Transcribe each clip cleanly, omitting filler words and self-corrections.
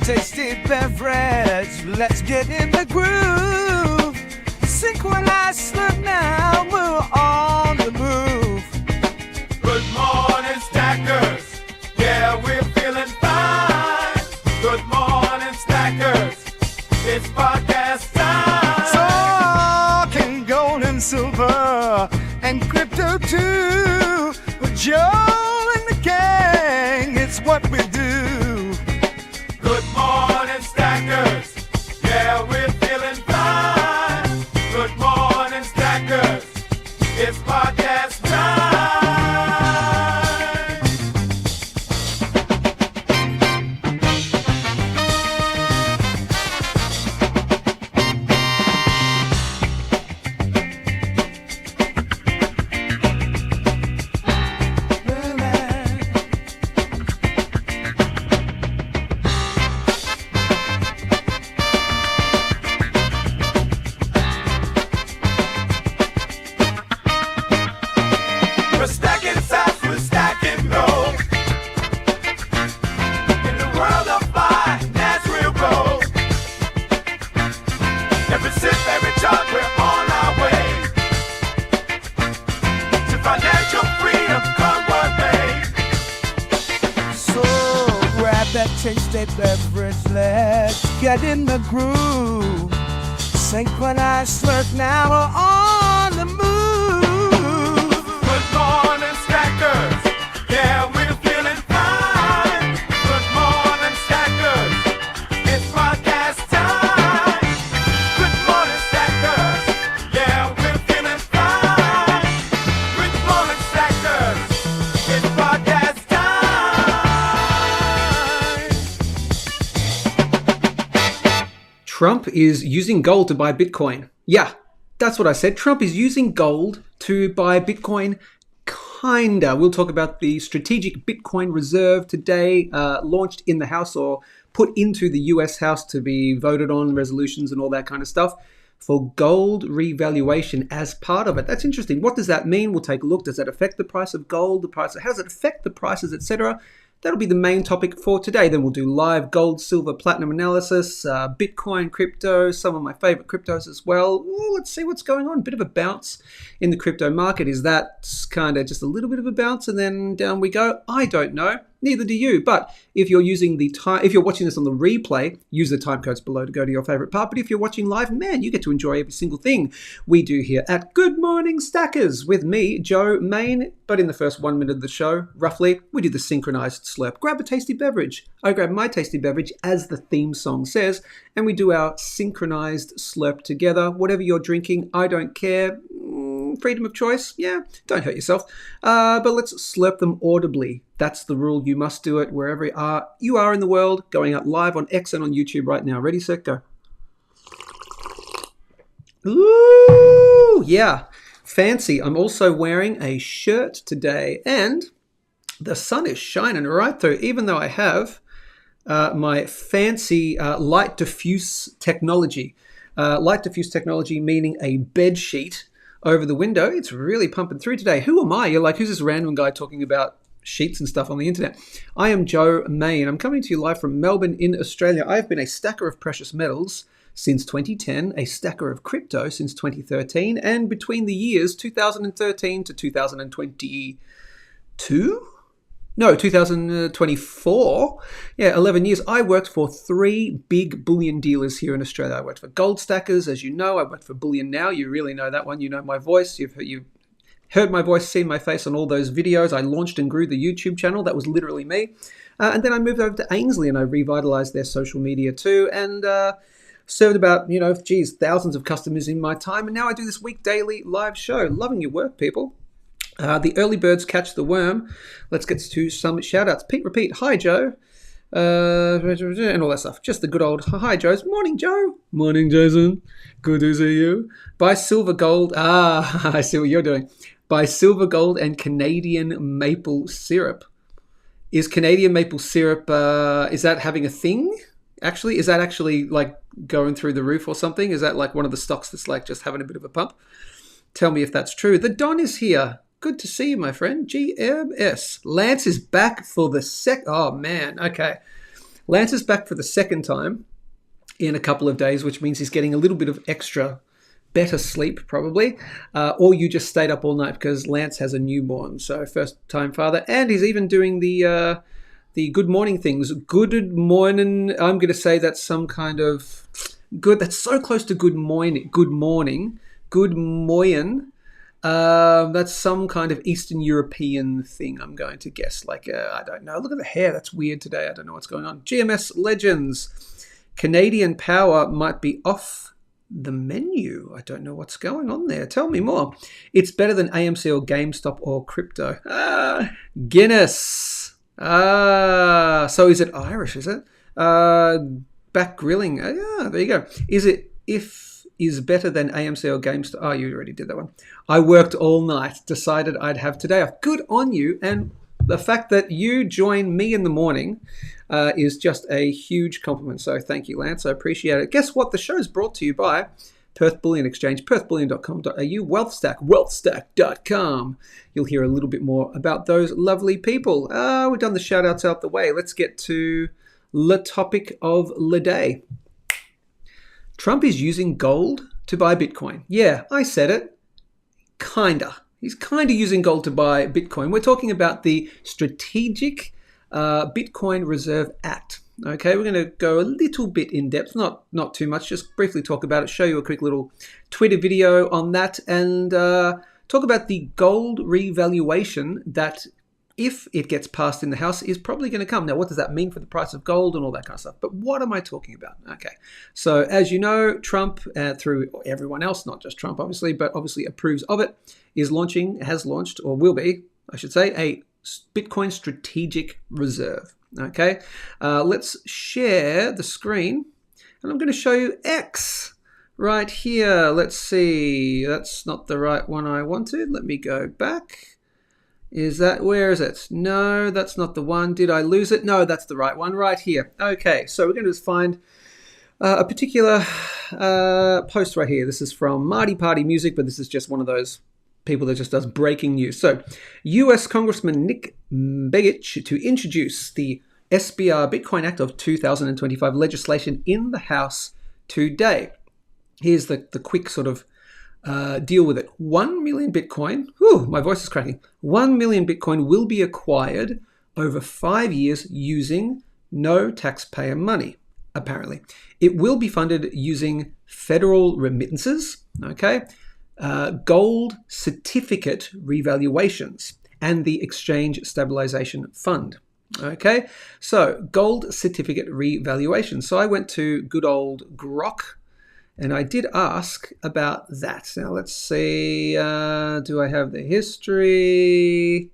tasty beverage. Let's get in the groove. Synchronized slurp now, we're on the move. Good morning, stackers. Yeah, we're feeling fine. Good morning, stackers. It's podcast time. Talking gold and silver and crypto too. With Joe and the gang, it's what we do. Good morning, stackers. Yeah, we're feeling fine. Good morning, stackers. It's podcast time. We're stacking sats, we're stacking gold. In the world of finance, real gold. Every sip, every charge, we're on our way to financial freedom, come what may. So grab that tasty beverage, let's get in the groove. Synchronized slurp now, we're on the move. Good morning, stackers. Yeah, we're feeling fine. Good morning, stackers. It's podcast time. Good morning, stackers. Yeah, we're feeling fine. Good morning, stackers. It's podcast time. Trump is using gold to buy Bitcoin. Yeah, that's what I said. Trump is using gold to buy Bitcoin. Kinda. We'll talk about the strategic Bitcoin reserve today, launched in the House or put into the US House to be voted on, resolutions and all that kind of stuff for gold revaluation as part of it. That's interesting. What does that mean? We'll take a look. Does that affect the price of gold? How does it affect the prices, etc.? That'll be the main topic for today. Then we'll do live gold, silver, platinum analysis, Bitcoin, crypto, some of my favorite cryptos as well. Ooh, let's see what's going on. Bit of a bounce in the crypto market. Is that kind of just a little bit of a bounce and then down we go? I don't know. Neither do you. But if you're using if you're watching this on the replay, use the time codes below to go to your favorite part. But if you're watching live, man, you get to enjoy every single thing we do here at Good Morning Stackers with me, Joe Main. But in the first 1 minute of the show, roughly, we do the synchronized slurp. Grab a tasty beverage. I grab my tasty beverage, as the theme song says, and we do our synchronized slurp together. Whatever you're drinking, I don't care. Freedom of choice, yeah, don't hurt yourself. But let's slurp them audibly. That's the rule. You must do it wherever you are in the world, going out live on X and on YouTube right now. Ready, set, go. Ooh, yeah, fancy. I'm also wearing a shirt today, and the sun is shining right through, even though I have my fancy light diffuse technology. Light diffuse technology meaning a bed sheet over the window. It's really pumping through today. Who am I? You're like, who's this random guy talking about sheets and stuff on the internet? I am Joe Main. I'm coming to you live from Melbourne in Australia. I've been a stacker of precious metals since 2010, a stacker of crypto since 2013, and between the years 2013 to 2022? No, 2024. Yeah, 11 years. I worked for 3 big bullion dealers here in Australia. I worked for Goldstackers, as you know. I worked for Bullion Now. You really know that one. You know my voice. You've heard my voice, seen my face on all those videos. I launched and grew the YouTube channel. That was literally me. And then I moved over to Ainslie and I revitalized their social media too. And served about, thousands of customers in my time. And now I do this daily live show. Loving your work, people. The early birds catch the worm. Let's get to some shout-outs. Pete Repeat, hi Joe, and all that stuff. Just the good old hi Joes. Morning Joe. Morning Jason. Good to see you. Buy silver gold. I see what you're doing. Buy silver gold and Canadian maple syrup. Is Canadian maple syrup, is that having a thing? Actually, is that actually like going through the roof or something? Is that like one of the stocks that's like just having a bit of a pump? Tell me if that's true. The Don is here. Good to see you, my friend. GMS. Lance is back for the oh man, okay. Lance is back for the second time in a couple of days, which means he's getting a little bit of extra better sleep probably, or you just stayed up all night because Lance has a newborn, so first time father, and he's even doing the good morning things. Good morning. I'm going to say that's some kind of good. That's so close to good morning. Good morning. Good moyen. That's some kind of Eastern European thing, I'm going to guess. Like, I don't know. Look at the hair. That's weird today. I don't know what's going on. GMS Legends. Canadian Power might be off the menu. I don't know what's going on there. Tell me more. It's better than AMC or GameStop or crypto. Guinness. So is it Irish, is it? Back grilling. Yeah, there you go. Is better than AMC or GameStop. Oh, you already did that one. I worked all night, decided I'd have today off. Good on you. And the fact that you join me in the morning is just a huge compliment. So thank you, Lance. I appreciate it. Guess what? The show is brought to you by Perth Bullion Exchange, perthbullion.com.au, Wealthstack, wealthstack.com. You'll hear a little bit more about those lovely people. We've done the shout-outs out the way. Let's get to the topic of the day. Trump is using gold to buy Bitcoin. Yeah, I said it. Kinda. He's kind of using gold to buy Bitcoin. We're talking about the Strategic Bitcoin Reserve Act. Okay, we're going to go a little bit in depth, not too much, just briefly talk about it, show you a quick little Twitter video on that, and talk about the gold revaluation that, if it gets passed in the House, is probably going to come. Now, what does that mean for the price of gold and all that kind of stuff? But what am I talking about? Okay, so as you know, Trump, through everyone else, not just Trump, obviously, but obviously approves of it, has launched, or will be, I should say, a Bitcoin Strategic Reserve. Okay, let's share the screen, and I'm going to show you X right here. Let's see. That's not the right one I wanted. Let me go back. Where is it? No, that's not the one. Did I lose it? No, that's the right one right here. Okay, so we're going to just find a particular post right here. This is from Marty Party Music, but this is just one of those people that just does breaking news. So, U.S. Congressman Nick Begich to introduce the SBR Bitcoin Act of 2025 legislation in the House today. Here's the quick sort of deal with it. 1 million Bitcoin, my voice is cracking. 1 million Bitcoin will be acquired over 5 years using no taxpayer money, apparently. It will be funded using federal remittances, okay, gold certificate revaluations, and the Exchange Stabilization Fund. Okay, so gold certificate revaluation. So I went to good old Grok, and I did ask about that. Now let's see, do I have the history?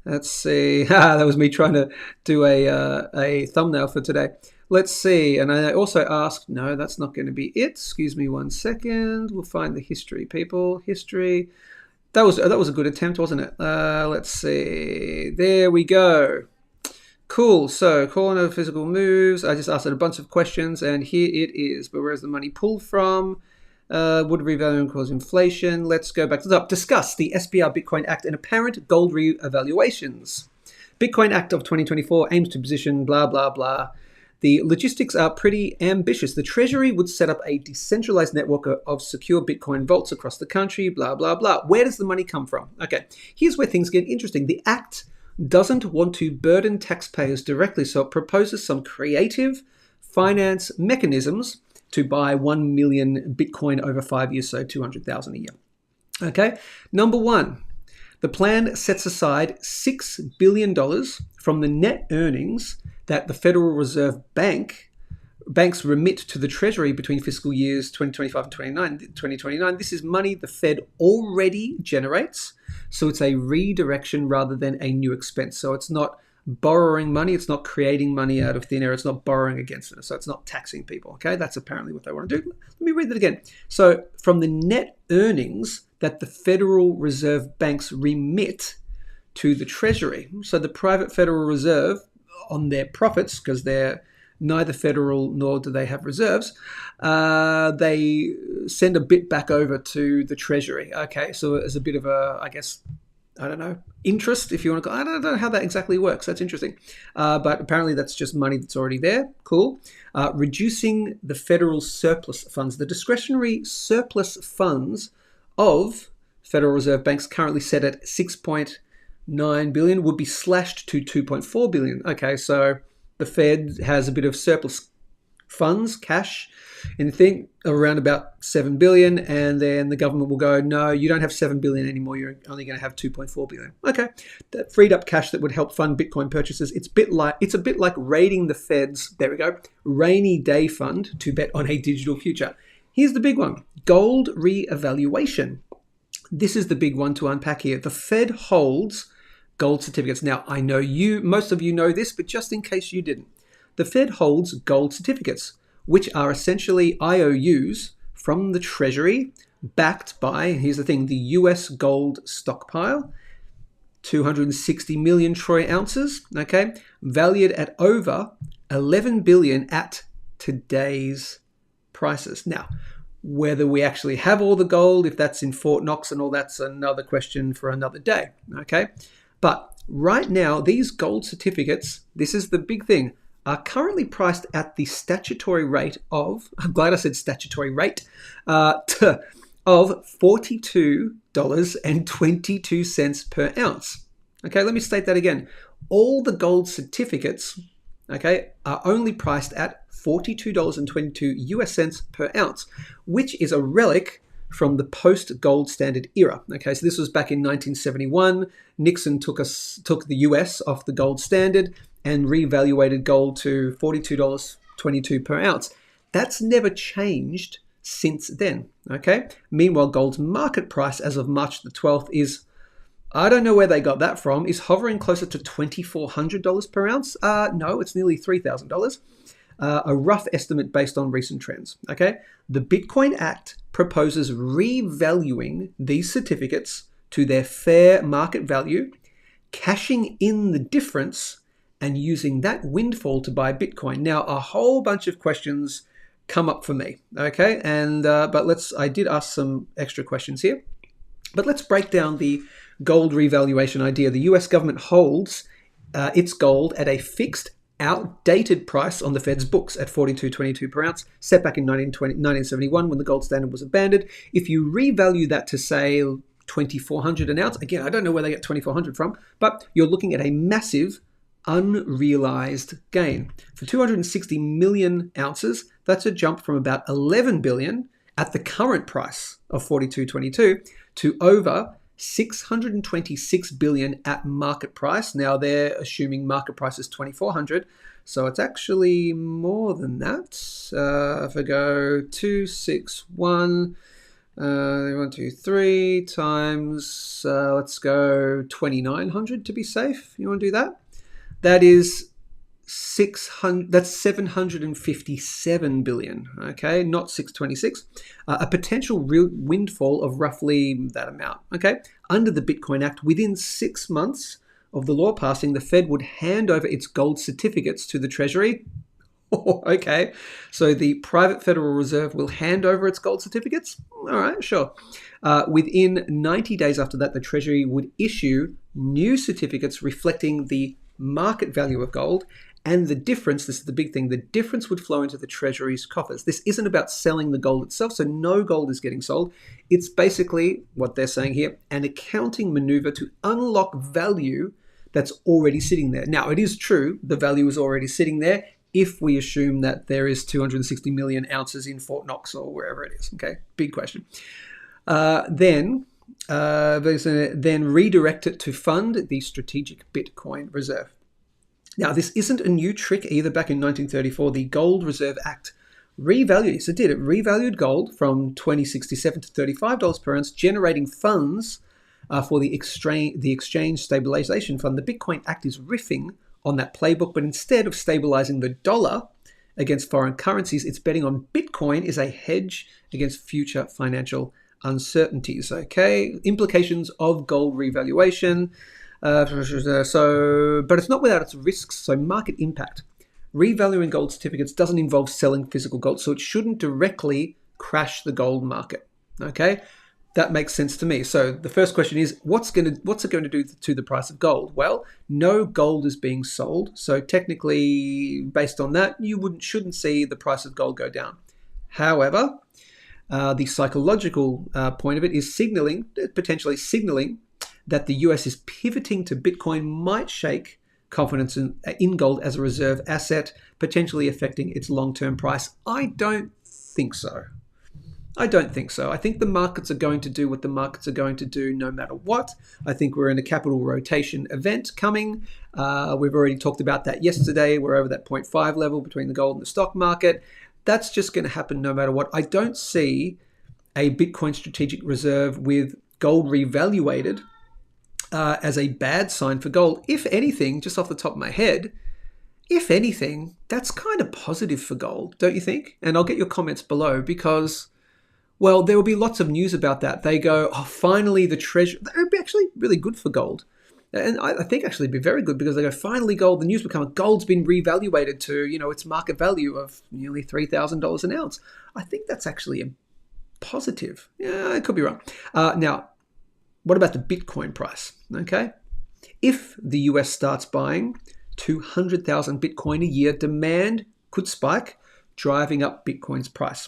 Let's see, that was me trying to do a thumbnail for today. Let's see, and I also asked, no, that's not going to be it. Excuse me 1 second. We'll find the history, people. History. That was a good attempt, wasn't it? Let's see. There we go. Cool. So, corner physical moves. I just asked it a bunch of questions, and here it is. But where's the money pulled from? Would revaluing cause inflation? Let's go back to the top. Discuss the SBR Bitcoin Act and apparent gold re-evaluations. Bitcoin Act of 2024 aims to position blah, blah, blah. The logistics are pretty ambitious. The Treasury would set up a decentralized network of secure Bitcoin vaults across the country, blah, blah, blah. Where does the money come from? Okay, here's where things get interesting. The Act doesn't want to burden taxpayers directly, so it proposes some creative finance mechanisms to buy 1 million Bitcoin over 5 years, so 200,000 a year. Okay, number one, the plan sets aside $6 billion from the net earnings that the Federal Reserve banks remit to the Treasury between fiscal years 2025 and 2029. This is money the Fed already generates, so it's a redirection rather than a new expense. So it's not borrowing money, it's not creating money out of thin air, it's not borrowing against it, so it's not taxing people. Okay, that's apparently what they want to do. Let me read that again. So from the net earnings that the Federal Reserve banks remit to the Treasury, so the private Federal Reserve, on their profits, because they're neither federal nor do they have reserves, they send a bit back over to the Treasury. Okay, so as a bit of a, I guess, I don't know, interest, if you want to call. I don't know how that exactly works. That's interesting. But apparently that's just money that's already there. Cool. Reducing the federal surplus funds. The discretionary surplus funds of Federal Reserve banks currently set at 6.9 billion would be slashed to 2.4 billion. Okay, so the Fed has a bit of surplus funds, cash, and think around about 7 billion, and then the government will go, no, you don't have 7 billion anymore, you're only going to have 2.4 billion. Okay, that freed up cash that would help fund Bitcoin purchases. It's a bit like raiding the Fed's, there we go, rainy day fund to bet on a digital future. Here's the big one, gold re-evaluation. This is the big one to unpack here. The Fed holds gold certificates. Now, I know most of you know this, but just in case you didn't, the Fed holds gold certificates, which are essentially IOUs from the Treasury, backed by, here's the thing, the US gold stockpile, 260 million troy ounces, okay, valued at over 11 billion at today's prices. Now, whether we actually have all the gold, if that's in Fort Knox and all, that's another question for another day, okay? But right now, these gold certificates, this is the big thing, are currently priced at the statutory rate of, I'm glad I said statutory rate, of $42.22 per ounce. Okay, let me state that again. All the gold certificates, okay, are only priced at $42.22 US cents per ounce, which is a relic from the post-gold standard era. Okay, so this was back in 1971. Nixon took the US off the gold standard and reevaluated gold to $42.22 per ounce. That's never changed since then, okay? Meanwhile, gold's market price as of March the 12th is, I don't know where they got that from, is hovering closer to $2,400 per ounce. No, it's nearly $3,000. A rough estimate based on recent trends, okay? The Bitcoin Act proposes revaluing these certificates to their fair market value, cashing in the difference, and using that windfall to buy Bitcoin. Now, a whole bunch of questions come up for me, okay? And but I did ask some extra questions here. But let's break down the gold revaluation idea. The US government holds its gold at a fixed, outdated price on the Fed's books at $42.22 per ounce, set back in 1971 when the gold standard was abandoned. If you revalue that to, say, $2,400 an ounce, again, I don't know where they get $2,400 from, but you're looking at a massive unrealized gain. For 260 million ounces, that's a jump from about 11 billion at the current price of 42.22 to over 626 billion at market price. Now they're assuming market price is 2,400, so it's actually more than that. If I go 261, 1, 2, 3 times, let's go 2,900 to be safe. You want to do that? That is 600. That's 757 billion. Okay, not 626. A potential real windfall of roughly that amount. Okay, under the Bitcoin Act, within 6 months of the law passing, the Fed would hand over its gold certificates to the Treasury. Okay, so the private Federal Reserve will hand over its gold certificates. All right, sure. Within 90 days after that, the Treasury would issue new certificates reflecting the market value of gold, and the difference, this is the big thing, the difference would flow into the Treasury's coffers. This isn't about selling the gold itself, so no gold is getting sold. It's basically, what they're saying here, an accounting maneuver to unlock value that's already sitting there. Now, it is true, the value is already sitting there if we assume that there is 260 million ounces in Fort Knox or wherever it is, okay? Big question. Then redirect it to fund the strategic Bitcoin reserve. Now, this isn't a new trick either. Back in 1934, the Gold Reserve Act revalued, it revalued gold from $20.67 to $35 per ounce, generating funds for the Exchange Stabilization Fund. The Bitcoin Act is riffing on that playbook, but instead of stabilizing the dollar against foreign currencies, it's betting on Bitcoin is a hedge against future financial uncertainties. Okay, implications of gold revaluation. But it's not without its risks. So market impact. Revaluing gold certificates doesn't involve selling physical gold, so it shouldn't directly crash the gold market. Okay, That makes sense to me. So the first question is, what's it going to do to the price of gold? Well, no gold is being sold, so technically, based on that, you shouldn't see the price of gold go down. However, the psychological point of it is potentially signaling that the US is pivoting to Bitcoin might shake confidence in gold as a reserve asset, potentially affecting its long-term price. I don't think so. I think the markets are going to do what the markets are going to do no matter what. I think we're in a capital rotation event coming. We've already talked about that yesterday. We're over that 0.5 level between the gold and the stock market. That's just going to happen no matter what. I don't see a Bitcoin strategic reserve with gold revaluated as a bad sign for gold. If anything, just off the top of my head, if anything, that's kind of positive for gold, don't you think? And I'll get your comments below because, well, there will be lots of news about that. They go, oh, finally the treasury. That would be actually really good for gold. And I think actually it'd be very good because they go, finally gold, the news become gold's been revaluated to, its market value of nearly $3,000 an ounce. I think that's actually a positive. Yeah, I could be wrong. Now, what about the Bitcoin price? Okay. If the US starts buying 200,000 Bitcoin a year, demand could spike, driving up Bitcoin's price.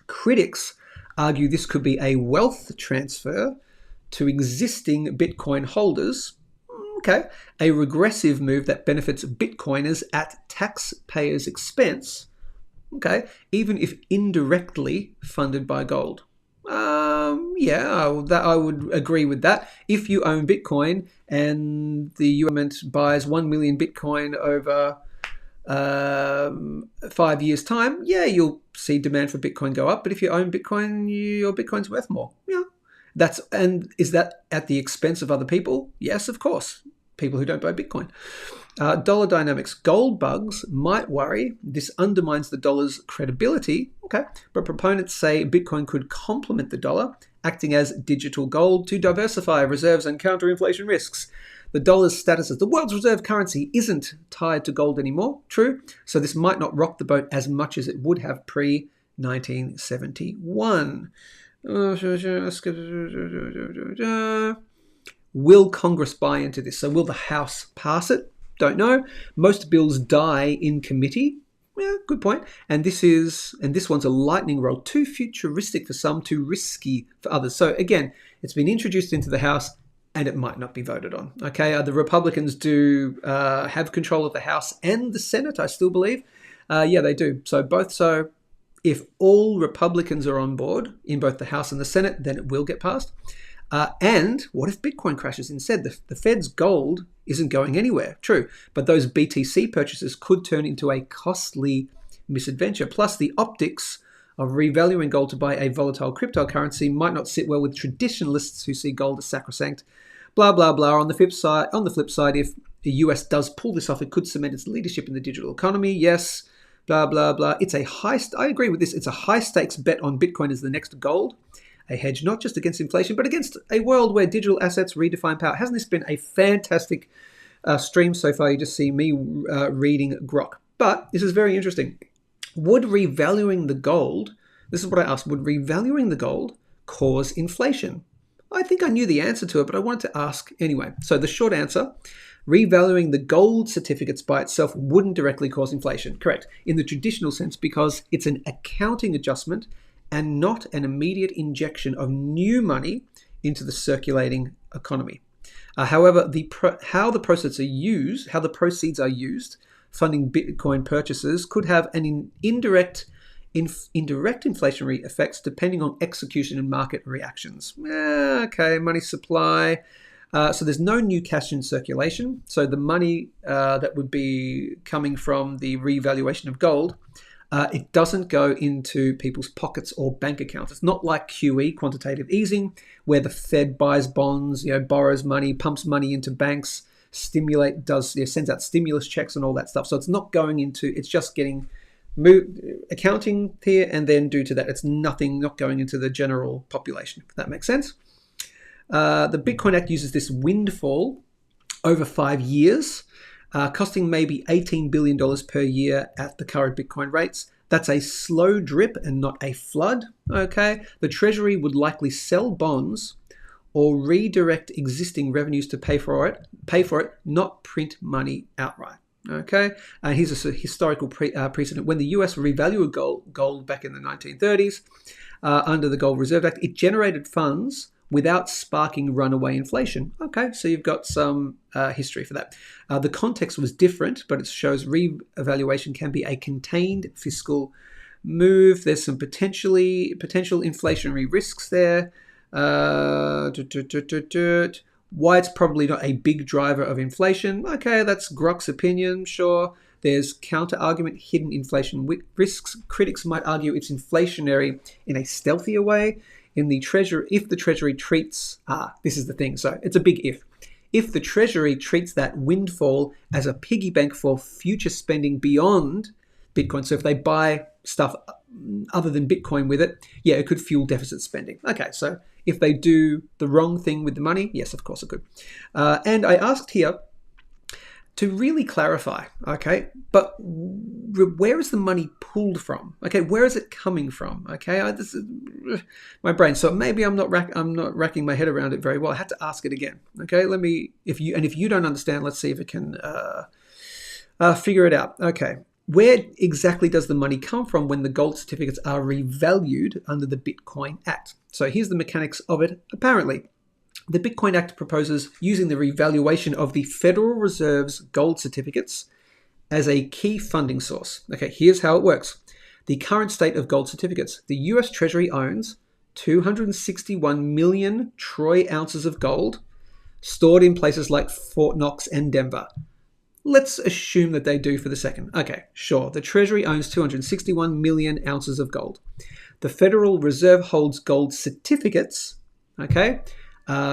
Critics argue this could be a wealth transfer to existing Bitcoin holders. Okay, a regressive move that benefits Bitcoiners at taxpayers' expense. Okay, even if indirectly funded by gold. That I would agree with that. If you own Bitcoin and the government buys 1 million Bitcoin over 5 years' time, you'll see demand for Bitcoin go up. But if you own Bitcoin, your Bitcoin's worth more. Yeah. Is that at the expense of other people? Yes, of course. People who don't buy Bitcoin. Dollar dynamics. Gold bugs might worry. This undermines the dollar's credibility. Okay. But proponents say Bitcoin could complement the dollar, acting as digital gold to diversify reserves and counter inflation risks. The dollar's status as the world's reserve currency isn't tied to gold anymore. True. So this might not rock the boat as much as it would have pre-1971. Will Congress buy into this? So will the House pass it? Don't know. Most bills die in committee. Yeah, good point. And this one's a lightning rod. Too futuristic for some, too risky for others. So again, it's been introduced into the House and it might not be voted on. Okay, the Republicans do have control of the House and the Senate, I still believe. Yeah, they do. So if all Republicans are on board in both the House and the Senate, then it will get passed. And what if Bitcoin crashes instead? The Fed's gold isn't going anywhere. True. But those BTC purchases could turn into a costly misadventure. Plus, the optics of revaluing gold to buy a volatile cryptocurrency might not sit well with traditionalists who see gold as sacrosanct. Blah, blah, blah. On the flip side, if the US does pull this off, it could cement its leadership in the digital economy. Yes. Blah, blah, blah. I agree with this. It's a high-stakes bet on Bitcoin as the next gold. A hedge not just against inflation, but against a world where digital assets redefine power. Hasn't this been a fantastic stream so far? You just see me reading Grok. But this is very interesting. Would revaluing the gold, this is what I asked, would revaluing the gold cause inflation? I think I knew the answer to it, but I wanted to ask anyway. So the short answer, revaluing the gold certificates by itself wouldn't directly cause inflation. Correct. In the traditional sense, because it's an accounting adjustment and not an immediate injection of new money into the circulating economy. However, how the proceeds are used, funding Bitcoin purchases, could have an indirect inflationary effects depending on execution and market reactions. Okay, money supply. So there's no new cash in circulation. So the money that would be coming from the revaluation of gold, it doesn't go into people's pockets or bank accounts. It's not like QE, quantitative easing, where the Fed buys bonds, borrows money, pumps money into banks, sends out stimulus checks and all that stuff. So it's not going into, it's just getting moved, accounting here, and then due to that, it's not going into the general population, if that makes sense. The Bitcoin Act uses this windfall over 5 years, costing maybe $18 billion per year at the current Bitcoin rates. That's a slow drip and not a flood. Okay, the Treasury would likely sell bonds or redirect existing revenues to pay for it, not print money outright. Okay, and here's a historical precedent. When the US revalued gold back in the 1930s under the Gold Reserve Act, it generated funds without sparking runaway inflation. Okay, so you've got some history for that. The context was different, but it shows reevaluation can be a contained fiscal move. There's some potential inflationary risks there. Why it's probably not a big driver of inflation. Okay, that's Grok's opinion, sure. There's counter-argument, hidden inflation risks. Critics might argue it's inflationary in a stealthier way. In the Treasury, if the Treasury treats, this is the thing, so it's a big if. If the Treasury treats that windfall as a piggy bank for future spending beyond Bitcoin, so if they buy stuff other than Bitcoin with it, yeah, it could fuel deficit spending. Okay, so if they do the wrong thing with the money, yes, of course it could. And I asked here to really clarify, okay, but where is the money pulled from? Okay, where is it coming from? Okay, this is my brain. So maybe I'm not racking my head around it very well. I had to ask it again. Okay, if you don't understand, let's see if it can figure it out. Okay, where exactly does the money come from when the gold certificates are revalued under the Bitcoin Act? So here's the mechanics of it. Apparently, the Bitcoin Act proposes using the revaluation of the Federal Reserve's gold certificates as a key funding source. Okay, here's how it works. The current state of gold certificates. The US Treasury owns 261 million troy ounces of gold stored in places like Fort Knox and Denver. Let's assume that they do for the second. Okay, sure. The Treasury owns 261 million ounces of gold. The Federal Reserve holds gold certificates, okay,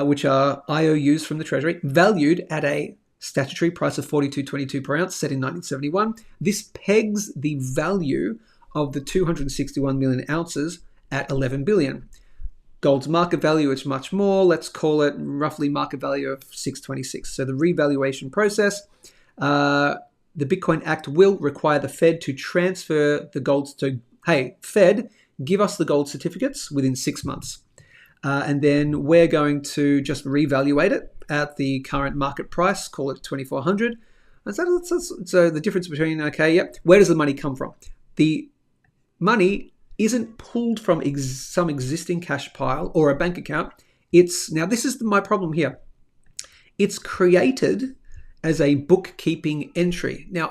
which are IOUs from the Treasury, valued at a statutory price of $42.22 per ounce set in 1971. This pegs the value of the 261 million ounces at 11 billion. Gold's market value is much more. Let's call it roughly market value of 626. So the revaluation process, the Bitcoin Act will require the Fed to transfer the gold to, hey, Fed, give us the gold certificates within 6 months. And then we're going to just reevaluate it at the current market price, call it 2,400. So the difference between, okay, yep, where does the money come from? The money isn't pulled from some existing cash pile or a bank account. Now this is my problem here. It's created as a bookkeeping entry. Now,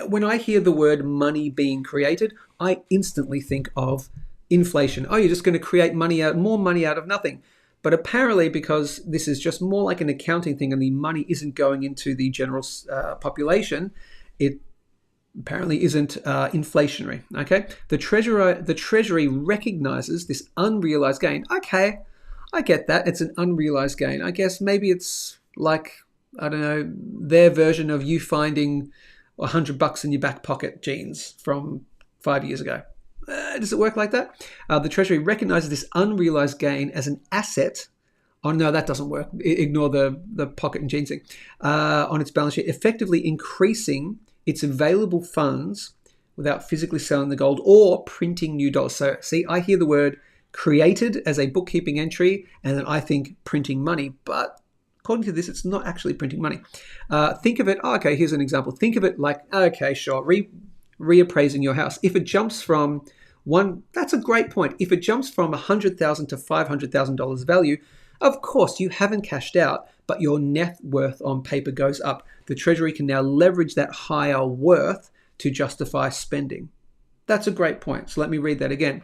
when I hear the word money being created, I instantly think of inflation. Oh, you're just going to create more money out of nothing. But apparently, because this is just more like an accounting thing and the money isn't going into the general population, it apparently isn't inflationary. Okay, the Treasury recognizes this unrealized gain. Okay, I get that. It's an unrealized gain. I guess maybe it's like, I don't know, their version of you finding $100 in your back pocket jeans from 5 years ago. Does it work like that? The Treasury recognizes this unrealized gain as an asset. Oh, no, that doesn't work. Ignore the pocket and jeans thing. On its balance sheet, effectively increasing its available funds without physically selling the gold or printing new dollars. So, see, I hear the word created as a bookkeeping entry, and then I think printing money. But according to this, it's not actually printing money. Think of it, okay, here's an example. Think of it like, okay, sure, reappraising your house. If it jumps from that's a great point. If it jumps from $100,000 to $500,000 value, of course you haven't cashed out, but your net worth on paper goes up. The Treasury can now leverage that higher worth to justify spending. That's a great point. So let me read that again.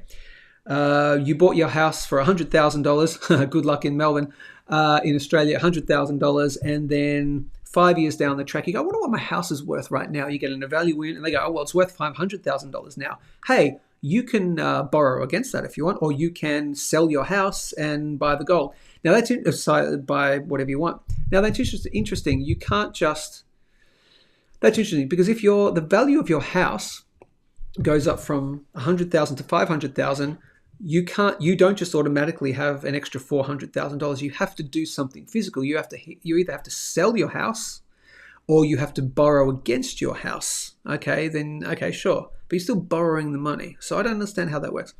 You bought your house for $100,000. Good luck in Melbourne. In Australia, $100,000, and then 5 years down the track, you go, I wonder what my house is worth right now. You get an evaluation, and they go, oh, well, it's worth $500,000 now. Hey, you can borrow against that if you want, or you can sell your house and buy the gold. Now, that's buy whatever you want. Now, that's interesting. You can't just, that's interesting, because if the value of your house goes up from $100,000 to $500,000, you don't just automatically have an extra $400,000. You have to do something physical. You either have to sell your house or you have to borrow against your house. Okay, sure. but you're still borrowing the money. So I don't understand how that works.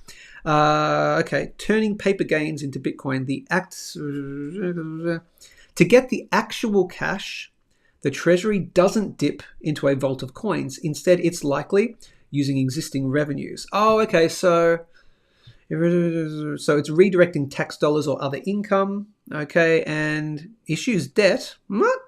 Okay, turning paper gains into Bitcoin. To get the actual cash, the Treasury doesn't dip into a vault of coins. Instead, it's likely using existing revenues. Oh, okay, so it's redirecting tax dollars or other income, okay, and issues debt. What?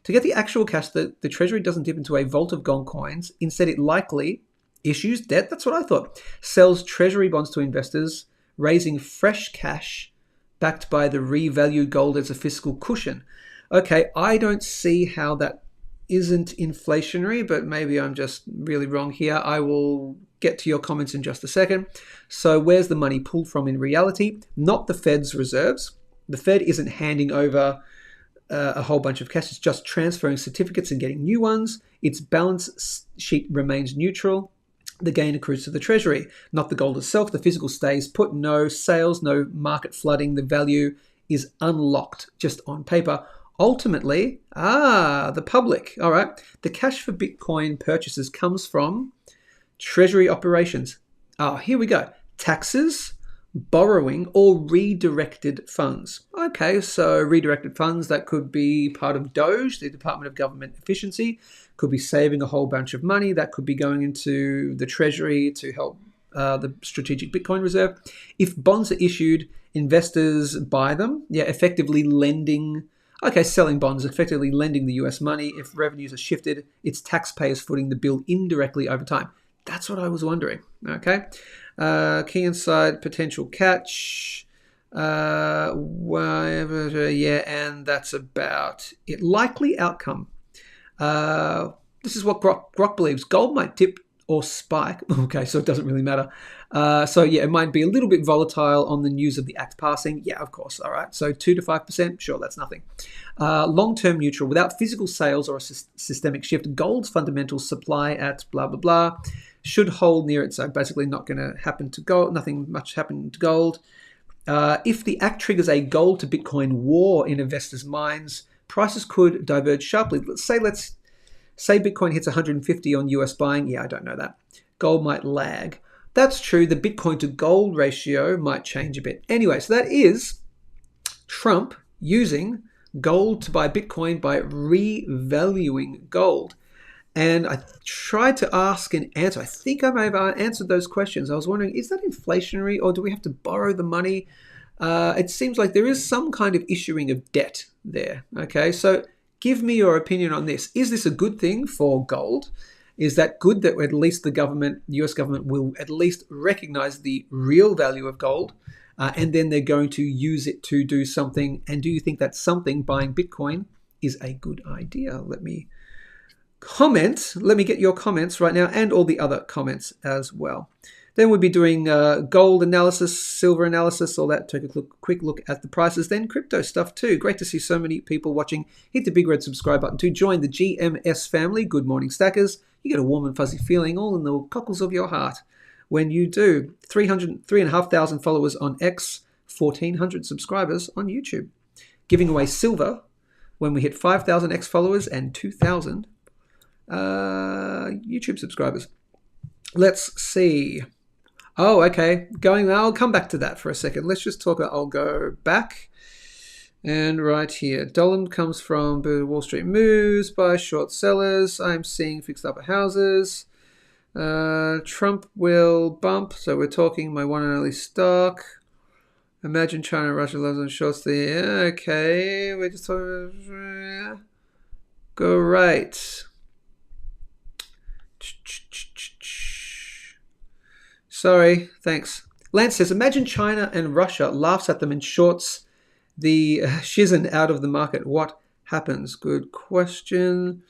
To get the actual cash, the Treasury doesn't dip into a vault of gold coins. Instead, it likely issues debt. That's what I thought. Sells Treasury bonds to investors, raising fresh cash backed by the revalued gold as a fiscal cushion. Okay, I don't see how that isn't inflationary, but maybe I'm just really wrong here. I will get to your comments in just a second. So where's the money pulled from in reality? Not the Fed's reserves. The Fed isn't handing over a whole bunch of cash. It's just transferring certificates and getting new ones. Its balance sheet remains neutral. The gain accrues to the Treasury, not the gold itself. The physical stays put. No sales, no market flooding. The value is unlocked just on paper. Ultimately, the public. All right. The cash for Bitcoin purchases comes from Treasury operations. Here we go. Taxes, borrowing, or redirected funds. Okay, so redirected funds, that could be part of DOGE, the Department of Government Efficiency, could be saving a whole bunch of money. That could be going into the Treasury to help the strategic Bitcoin reserve. If bonds are issued, investors buy them. Yeah, effectively lending. Okay, selling bonds, effectively lending the US money. If revenues are shifted, it's taxpayers footing the bill indirectly over time. That's what I was wondering. Okay. Key insight, potential catch. Whatever. Yeah, and that's about it. Likely outcome. This is what Grok believes. Gold might dip or spike. Okay, so it doesn't really matter. So yeah, it might be a little bit volatile on the news of the act passing. Yeah, of course. All right. So 2 to 5%. Sure, that's nothing. Long-term neutral. Without physical sales or a systemic shift, gold's fundamental supply at blah, blah, blah should hold near it. So basically not going to happen to gold. Nothing much happened to gold. If the act triggers a gold to Bitcoin war in investors' minds, prices could diverge sharply. Let's say Bitcoin hits 150 on US buying. Yeah, I don't know that. Gold might lag. That's true. The Bitcoin to gold ratio might change a bit. Anyway, so that is Trump using gold to buy Bitcoin by revaluing gold. And I tried to ask and answer. I think I may have answered those questions. I was wondering, is that inflationary or do we have to borrow the money? It seems like there is some kind of issuing of debt there. Okay, so give me your opinion on this. Is this a good thing for gold? Is that good that at least the US government will at least recognize the real value of gold and then they're going to use it to do something? And do you think that something, buying Bitcoin, is a good idea? Let me get your comments right now and all the other comments as well. Then we'll be doing gold analysis, silver analysis, all that. Take a quick look at the prices. Then crypto stuff too. Great to see so many people watching. Hit the big red subscribe button to join the GMS family. Good morning, stackers. You get a warm and fuzzy feeling all in the cockles of your heart when you do. 3,500 followers on X, 1,400 subscribers on YouTube. Giving away silver when we hit 5,000 X followers and 2,000 YouTube subscribers. Let's see. Oh, okay. I'll come back to that for a second. Let's just talk. I'll go back and right here. Dollar comes from Wall Street moves by short sellers. I'm seeing fixed upper houses. Trump will bump. So we're talking my one and only stock. Imagine China and Russia loves on shorts there. Okay. We're just talking. Go right. Sorry, thanks. Lance says, imagine China and Russia laughs at them and shorts the shizen out of the market. What happens? Good question.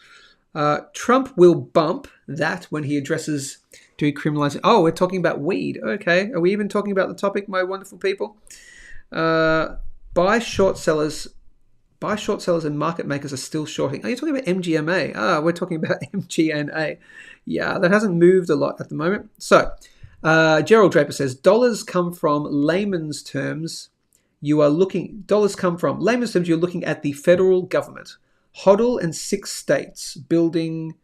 Trump will bump that when he addresses decriminalizing. Oh, we're talking about weed. Okay. Are we even talking about the topic, my wonderful people? Buy short sellers and market makers are still shorting. Are you talking about MGMA? We're talking about MGNA. Yeah, that hasn't moved a lot at the moment. So, Gerald Draper says, dollars come from layman's terms. You're looking at the federal government. HODL and 6 states building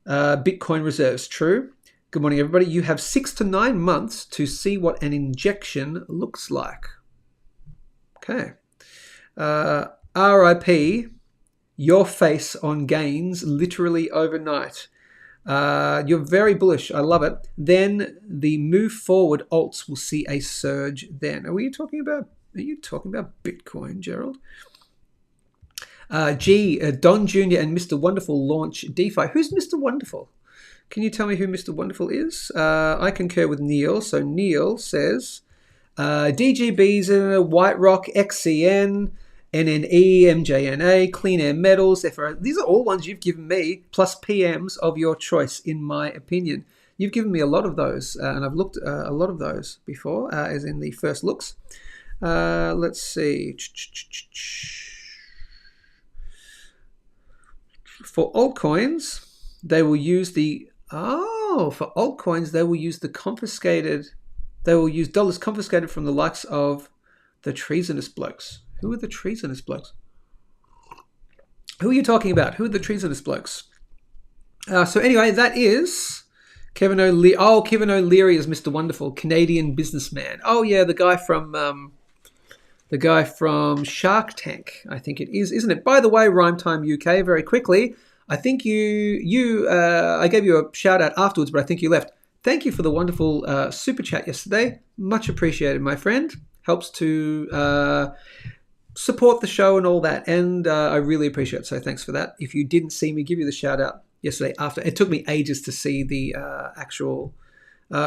Bitcoin reserves. True. Good morning, everybody. You have 6 to 9 months to see what an injection looks like. Okay. RIP, your face on gains literally overnight. You're very bullish. I love it. Then the move forward alts will see a surge then. Are you talking about Bitcoin, Gerald? Don Jr. and Mr. Wonderful launch DeFi. Who's Mr. Wonderful? Can you tell me who Mr. Wonderful is? I concur with Neil. So Neil says DGBs, White Rock, XCN, NNE, MJNA, Clean Air Metals, FR. These are all ones you've given me, plus PMs of your choice, in my opinion. You've given me a lot of those, and I've looked a lot of those before, as in the first looks. Let's see. For altcoins, they will use the confiscated. They will use dollars confiscated from the likes of the treasonous blokes. Who are the treasonous blokes? Who are you talking about? Who are the treasonous blokes? So anyway, that is Kevin O'Leary. Oh, Kevin O'Leary is Mr. Wonderful, Canadian businessman. Oh yeah, the guy from Shark Tank, I think it is, isn't it? By the way, Rhyme Time UK, very quickly, I think I gave you a shout out afterwards, but I think you left. Thank you for the wonderful super chat yesterday. Much appreciated, my friend. Helps to support the show and all that, and I really appreciate it, so thanks for that. If you didn't see me give you the shout out yesterday after, it took me ages to see the actual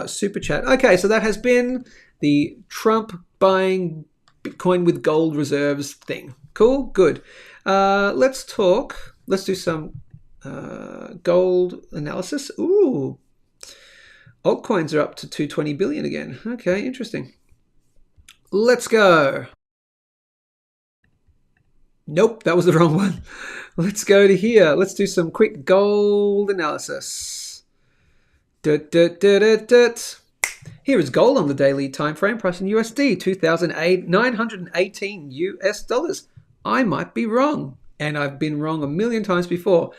super chat. Okay, so that has been the Trump buying Bitcoin with gold reserves thing. Cool, good. Let's do some gold analysis. Ooh, altcoins are up to 220 billion again. Okay, interesting. Let's go. Nope, that was the wrong one. Let's go to here. Let's do some quick gold analysis. Here is gold on the daily time frame. Price in USD, 2,918 US dollars. I might be wrong, and I've been wrong a million times before.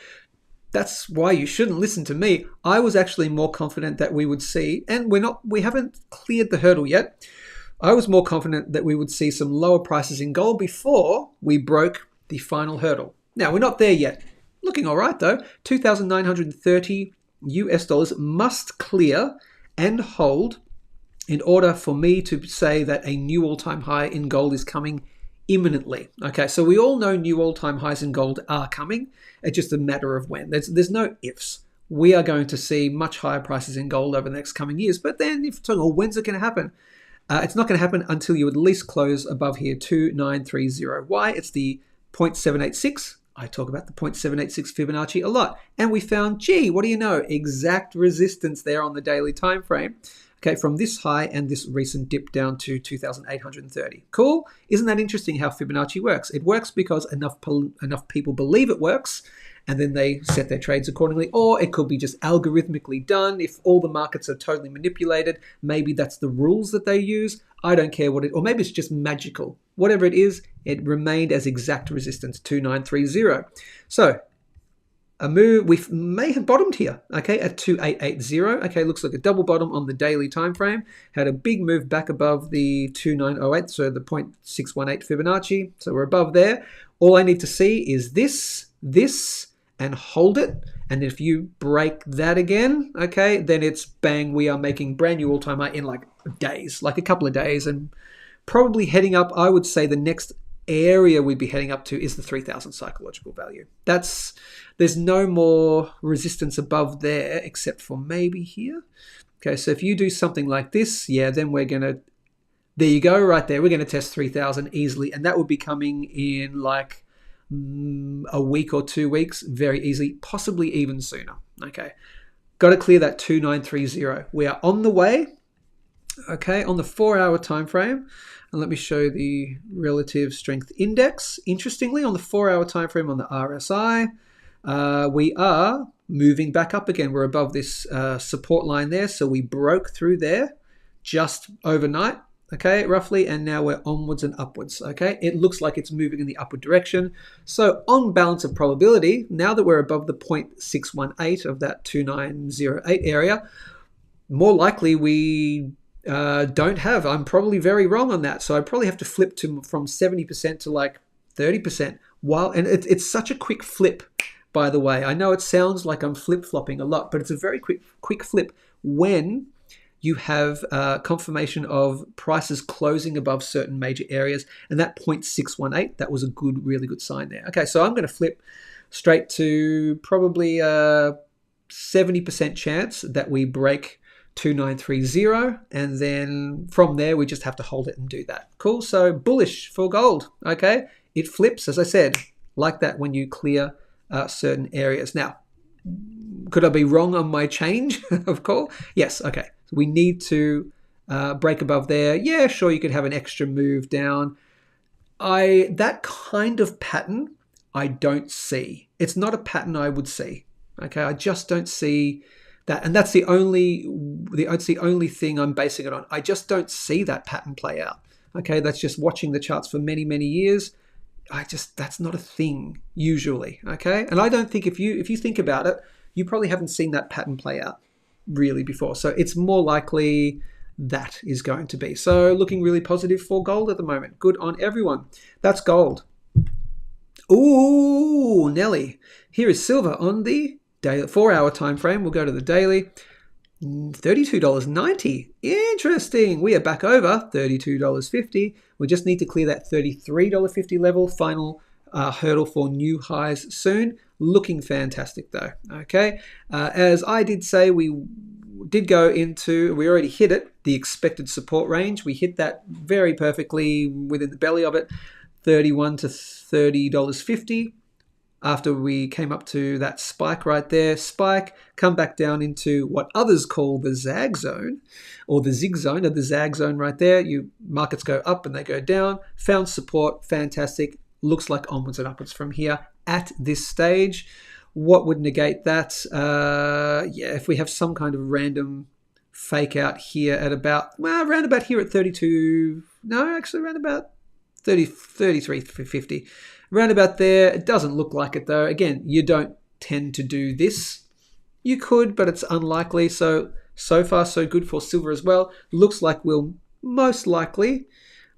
That's why you shouldn't listen to me. I was actually more confident that we would see, and we haven't cleared the hurdle yet. I was more confident that we would see some lower prices in gold before we broke the final hurdle. Now, we're not there yet. Looking all right, though. 2,930 US dollars must clear and hold in order for me to say that a new all-time high in gold is coming imminently. Okay, so we all know new all-time highs in gold are coming. It's just a matter of when. There's no ifs. We are going to see much higher prices in gold over the next coming years. But then, if you're talking, when's it going to happen? It's not going to happen until you at least close above here, 2,930. Why? It's the 0.786. I talk about the 0.786 Fibonacci a lot. And we found, gee, what do you know? Exact resistance there on the daily time frame. Okay, from this high and this recent dip down to 2,830. Cool? Isn't that interesting how Fibonacci works? It works because enough people believe it works, and then they set their trades accordingly. Or it could be just algorithmically done. If all the markets are totally manipulated, maybe that's the rules that they use. I don't care what or maybe it's just magical. Whatever it is, it remained as exact resistance, 2,930. So a move, we may have bottomed here, okay, at 2,880. Okay, looks like a double bottom on the daily time frame. Had a big move back above the 2,908, so the 0.618 Fibonacci. So we're above there. All I need to see is this, and hold it. And if you break that again, okay, then it's bang, we are making brand new all-time high in like days, like a couple of days, and probably heading up. I would say the next area we'd be heading up to is the 3,000 psychological value. There's no more resistance above there except for maybe here. Okay, so if you do something like this, yeah, then we're going to, there you go, right there. We're going to test 3,000 easily, and that would be coming in like a week or 2 weeks, very easily, possibly even sooner. Okay, got to clear that 2,930. We are on the way. Okay, on the 4-hour time frame, and let me show the relative strength index. Interestingly, on the 4-hour time frame on the RSI, we are moving back up again. We're above this support line there, so we broke through there just overnight. Okay, roughly, and now we're onwards and upwards. Okay, it looks like it's moving in the upward direction. So on balance of probability, now that we're above the 0.618 of that 2,908 area, more likely we don't have. I'm probably very wrong on that. So I probably have to flip from 70% to like 30%. And it's such a quick flip, by the way. I know it sounds like I'm flip-flopping a lot, but it's a very quick flip when you have confirmation of prices closing above certain major areas, and that 0.618, that was a really good sign there. Okay, so I'm going to flip straight to probably a 70% chance that we break 2930, and then from there we just have to hold it and do that. Cool. So bullish for gold. Okay, it flips, as I said, like that when you clear certain areas. Now, could I be wrong on my change of call? Yes. Okay, so we need to break above there. Yeah, sure, you could have an extra move down. That kind of pattern I don't see. It's not a pattern I would see. Okay, I just don't see that, and that's the only thing I'm basing it on. I just don't see that pattern play out. Okay, that's just watching the charts for many years. That's not a thing usually. Okay, and I don't think if you think about it, you probably haven't seen that pattern play out really before. So it's more likely that is going to be. So looking really positive for gold at the moment. Good on everyone. That's gold. Ooh, Nelly. Here is silver on the daily 4-hour time frame. We'll go to the daily. $32.90. Interesting. We are back over $32.50. We just need to clear that $33.50 level. Final hurdle for new highs soon. Looking fantastic though. Okay. As I did say, we already hit it, the expected support range. We hit that very perfectly within the belly of it, $31 to $30.50. After we came up to that spike right there, come back down into what others call the zag zone, or the zig zone, or the zag zone right there. Markets go up and they go down. Found support, fantastic. Looks like onwards and upwards from here at this stage. What would negate that? If we have some kind of random fake out here at around about here at 32. No, actually around about 33.50. Around about there. It doesn't look like it though. Again, you don't tend to do this. You could, but it's unlikely. So far so good for silver as well. Looks like we'll most likely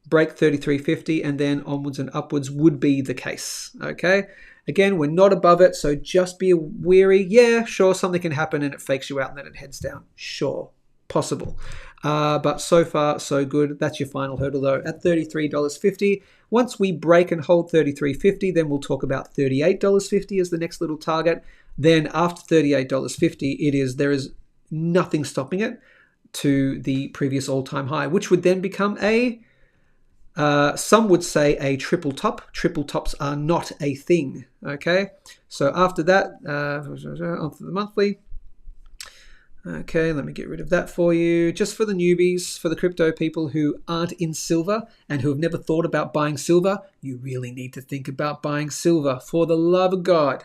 break 33.50, and then onwards and upwards would be the case. Okay. Again, we're not above it, so just be wary. Yeah, sure, something can happen and it fakes you out and then it heads down. Sure, possible. But so far, so good. That's your final hurdle, though, at $33.50. Once we break and hold $33.50, then we'll talk about $38.50 as the next little target. Then after $38.50, there is nothing stopping it to the previous all-time high, which would then become some would say a triple top. Triple tops are not a thing. Okay, so after that, onto the monthly. Okay, let me get rid of that for you. Just for the newbies, for the crypto people who aren't in silver and who have never thought about buying silver, you really need to think about buying silver. For the love of God.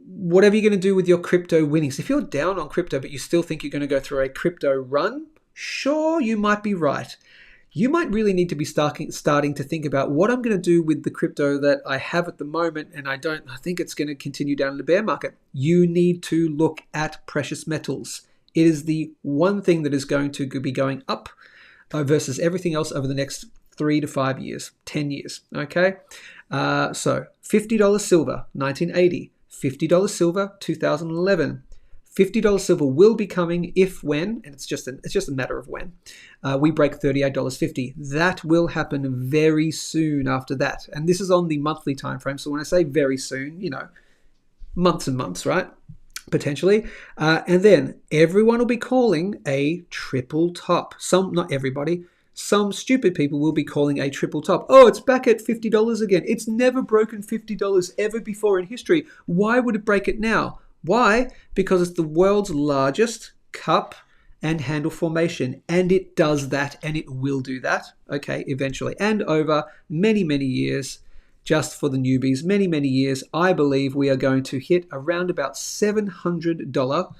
Whatever you're going to do with your crypto winnings, if you're down on crypto but you still think you're going to go through a crypto run, sure, you might be right. You might really need to be starting to think about what I'm going to do with the crypto that I have at the moment, and I think it's going to continue down in the bear market. You need to look at precious metals. It is the one thing that is going to be going up versus everything else over the next 3 to 5 years, 10 years. Okay, so $50 silver, 1980. $50 silver, 2011. $50 silver will be coming when, and it's just a matter of when, we break $38.50. That will happen very soon after that. And this is on the monthly time frame. So when I say very soon, months and months, right? Potentially. And then everyone will be calling a triple top. Not everybody. Some stupid people will be calling a triple top. Oh, it's back at $50 again. It's never broken $50 ever before in history. Why would it break it now? Why? Because it's the world's largest cup and handle formation, and it does that, and it will do that, okay, eventually. And over many years, just for the newbies, many years, I believe we are going to hit around about $700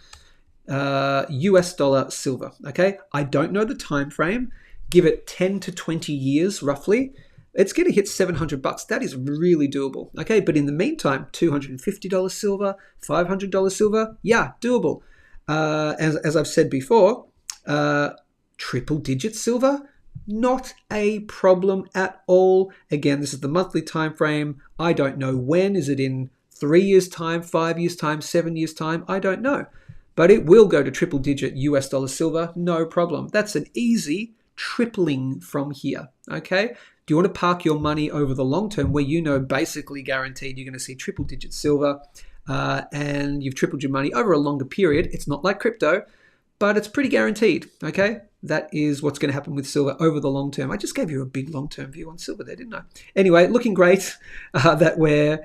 US dollar silver, okay? I don't know the time frame. Give it 10 to 20 years, roughly. It's going to hit $700. That is really doable. Okay, but in the meantime, $250 silver, $500 silver, yeah, doable. As I've said before, triple digit silver, not a problem at all. Again, this is the monthly time frame. I don't know when. Is it in 3 years' time, 5 years' time, 7 years' time? I don't know. But it will go to triple digit US dollar silver, no problem. That's an easy tripling from here, okay? Do you want to park your money over the long term where you know basically guaranteed you're going to see triple digit silver and you've tripled your money over a longer period? It's not like crypto, but it's pretty guaranteed, okay? That is what's going to happen with silver over the long term. I just gave you a big long-term view on silver there, didn't I? Anyway, looking great that we're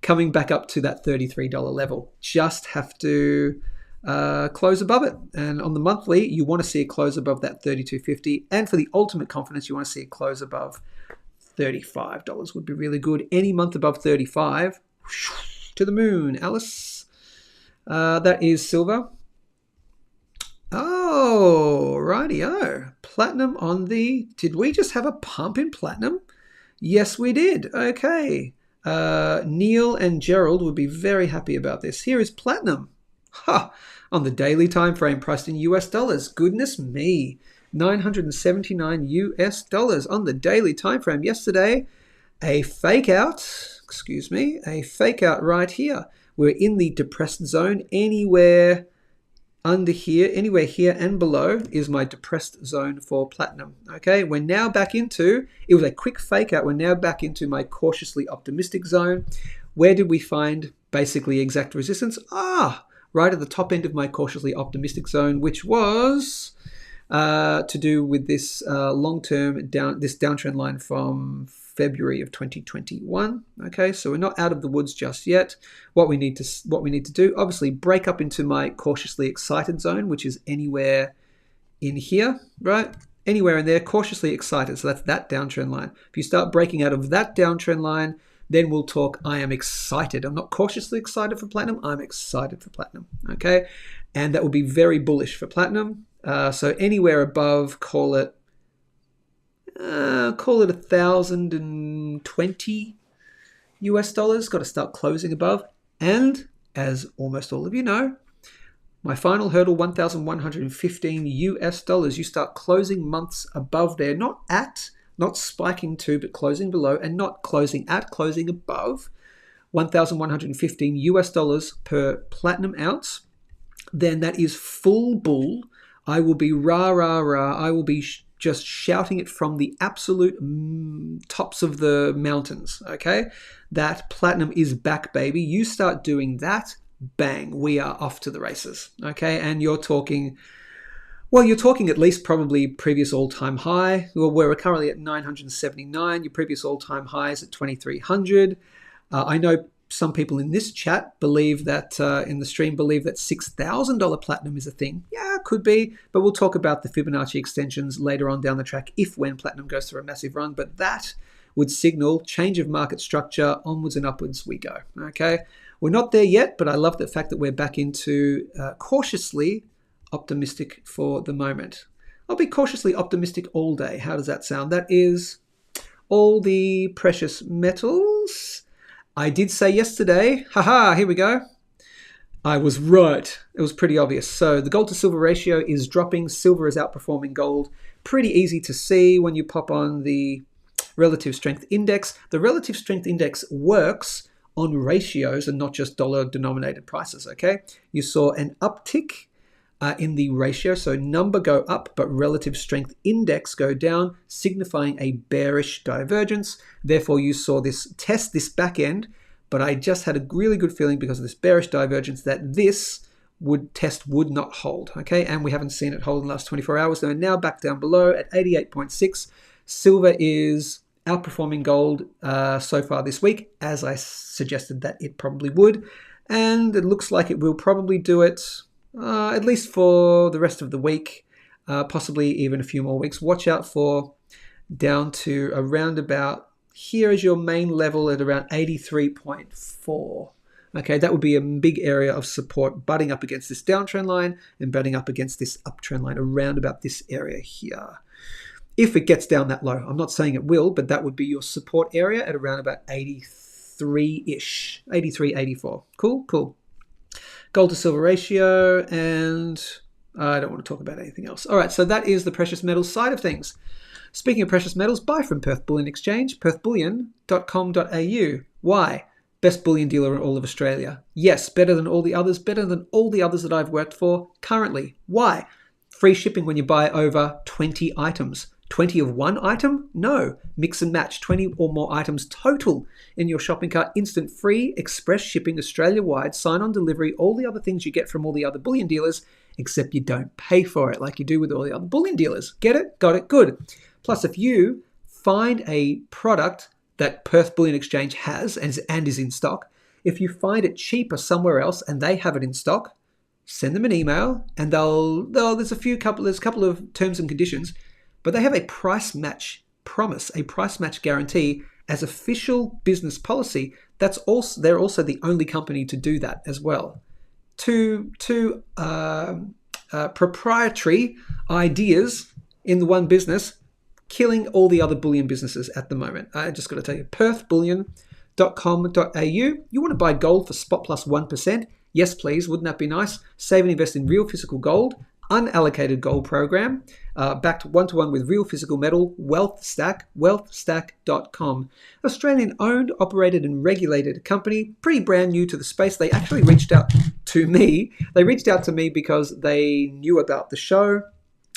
coming back up to that $33 level. Just have to close above it. And on the monthly, you want to see it close above that $32.50. And for the ultimate confidence, you want to see it close above $35 would be really good. Any month above 35, to the moon, Alice. That is silver. Oh, rightio. Platinum on the... Did we just have a pump in platinum? Yes, we did. Okay. Neil and Gerald would be very happy about this. Here is platinum. On the daily time frame, priced in US dollars. Goodness me. $979 US dollars on the daily time frame. Yesterday, a fake out right here. We're in the depressed zone. Anywhere under here, anywhere here and below is my depressed zone for platinum. Okay, we're now back into, it was a quick fake out. We're now back into my cautiously optimistic zone. Where did we find basically exact resistance? Right at the top end of my cautiously optimistic zone, which was to do with this long-term this downtrend line from February of 2021. Okay, so we're not out of the woods just yet. What we need to do, obviously, break up into my cautiously excited zone, which is anywhere in here, right? Anywhere in there, cautiously excited. So that's that downtrend line. If you start breaking out of that downtrend line, then we'll talk, I am excited. I'm not cautiously excited for platinum. I'm excited for platinum, okay? And that will be very bullish for platinum. So anywhere above, call it 1,020 US dollars. Got to start closing above. And as almost all of you know, my final hurdle, 1,115 US dollars. You start closing months above there, not spiking to, but closing below, and not closing at, closing above 1,115 US dollars per platinum ounce. Then that is full bull. I will be rah, rah, rah. I will be just shouting it from the absolute tops of the mountains, okay? That platinum is back, baby. You start doing that, bang, we are off to the races, okay? And you're talking at least probably previous all-time high. Well, we're currently at 979. Your previous all-time high is at 2,300. I know some people in this chat believe that, in the stream, believe that $6,000 platinum is a thing. Yeah, could be, but we'll talk about the Fibonacci extensions later on down the track when platinum goes through a massive run. But that would signal change of market structure, onwards and upwards we go, okay? We're not there yet, but I love the fact that we're back into cautiously optimistic for the moment. I'll be cautiously optimistic all day. How does that sound? That is all the precious metals. I did say yesterday, here we go. I was right. It was pretty obvious. So the gold to silver ratio is dropping. Silver is outperforming gold. Pretty easy to see when you pop on the relative strength index. The relative strength index works on ratios and not just dollar denominated prices, okay? You saw an uptick in the ratio, so number go up, but relative strength index go down, signifying a bearish divergence. Therefore, you saw this test this back end, but I just had a really good feeling because of this bearish divergence that this would not hold, okay? And we haven't seen it hold in the last 24 hours. So we're now back down below at 88.6. Silver is outperforming gold so far this week, as I suggested that it probably would. And it looks like it will probably do it at least for the rest of the week, possibly even a few more weeks. Watch out for down to around about here is your main level at around 83.4. Okay, that would be a big area of support, butting up against this downtrend line and butting up against this uptrend line around about this area here. If it gets down that low, I'm not saying it will, but that would be your support area at around about 83-ish, 83, 84. Cool. gold to silver ratio, and I don't want to talk about anything else. All right, so that is the precious metals side of things. Speaking of precious metals, buy from Perth Bullion Exchange, perthbullion.com.au. Why? Best bullion dealer in all of Australia. Yes, better than all the others that I've worked for currently. Why? Free shipping when you buy over 20 items. 20 of one item? No. Mix and match 20 or more items total in your shopping cart. Instant free express shipping Australia-wide. Sign-on delivery. All the other things you get from all the other bullion dealers, except you don't pay for it like you do with all the other bullion dealers. Get it? Got it? Good. Plus, if you find a product that Perth Bullion Exchange has and is in stock, if you find it cheaper somewhere else and they have it in stock, send them an email and there's a couple of terms and conditions, but they have a price match promise, a price match guarantee as official business policy. They're also the only company to do that as well. Two proprietary ideas in the one business, killing all the other bullion businesses at the moment. I just got to tell you, perthbullion.com.au. You want to buy gold for spot plus 1%? Yes, please. Wouldn't that be nice? Save and invest in real physical gold, unallocated gold program, backed one-to-one with real physical metal, Wealthstack, wealthstack.com. Australian owned, operated and regulated company, pretty brand new to the space. They actually reached out to me. They reached out to me because they knew about the show.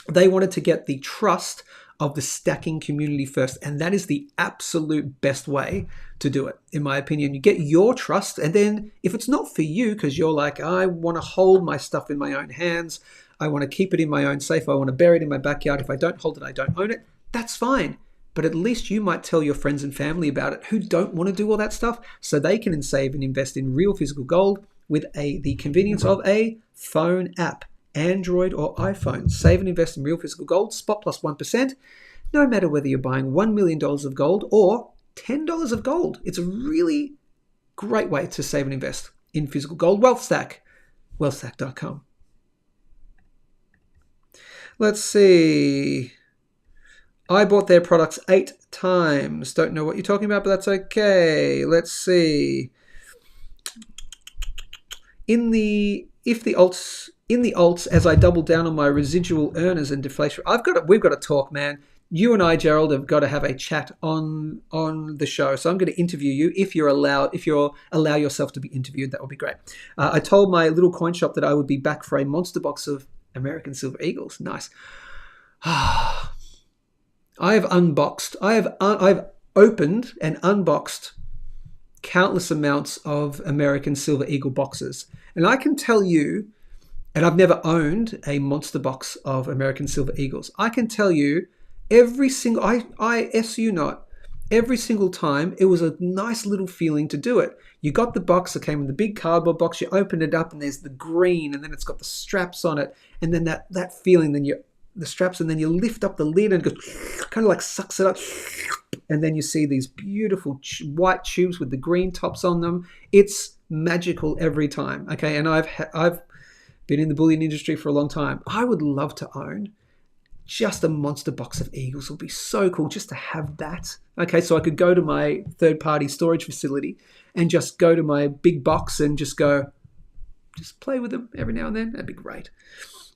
They wanted to get the trust of the stacking community first, and that is the absolute best way to do it, in my opinion. You get your trust, and then if it's not for you, because you're like, I want to hold my stuff in my own hands, I want to keep it in my own safe, I want to bury it in my backyard, if I don't hold it, I don't own it, that's fine. But at least you might tell your friends and family about it who don't want to do all that stuff, so they can save and invest in real physical gold with the convenience of a phone app. Android or iPhone. Save and invest in real physical gold, spot plus 1%, no matter whether you're buying $1 million of gold or $10 of gold. It's a really great way to save and invest in physical gold. Wealthstack, wealthstack.com. Let's see. I bought their products 8 times. Don't know what you're talking about, but that's okay. Let's see. In the alts, as I double down on my residual earners and deflation, we've got to talk, man. You and I, Gerald, have got to have a chat on the show. So I'm going to interview you if you'll allow yourself to be interviewed. That would be great. I told my little coin shop that I would be back for a monster box of American Silver Eagles. Nice. I've opened and unboxed countless amounts of American Silver Eagle boxes, and I can tell you. And I've never owned a monster box of American Silver Eagles. I can tell you every single time, it was a nice little feeling to do it. You got the box that came in the big cardboard box, you open it up and there's the green and then it's got the straps on it. And then that feeling, the straps, and then you lift up the lid and it goes, kind of like sucks it up. And then you see these beautiful white tubes with the green tops on them. It's magical every time. Okay. And I've been in the bullion industry for a long time. I would love to own just a monster box of Eagles. It would be so cool just to have that. Okay, so I could go to my third-party storage facility and just go to my big box and just play with them every now and then. That'd be great.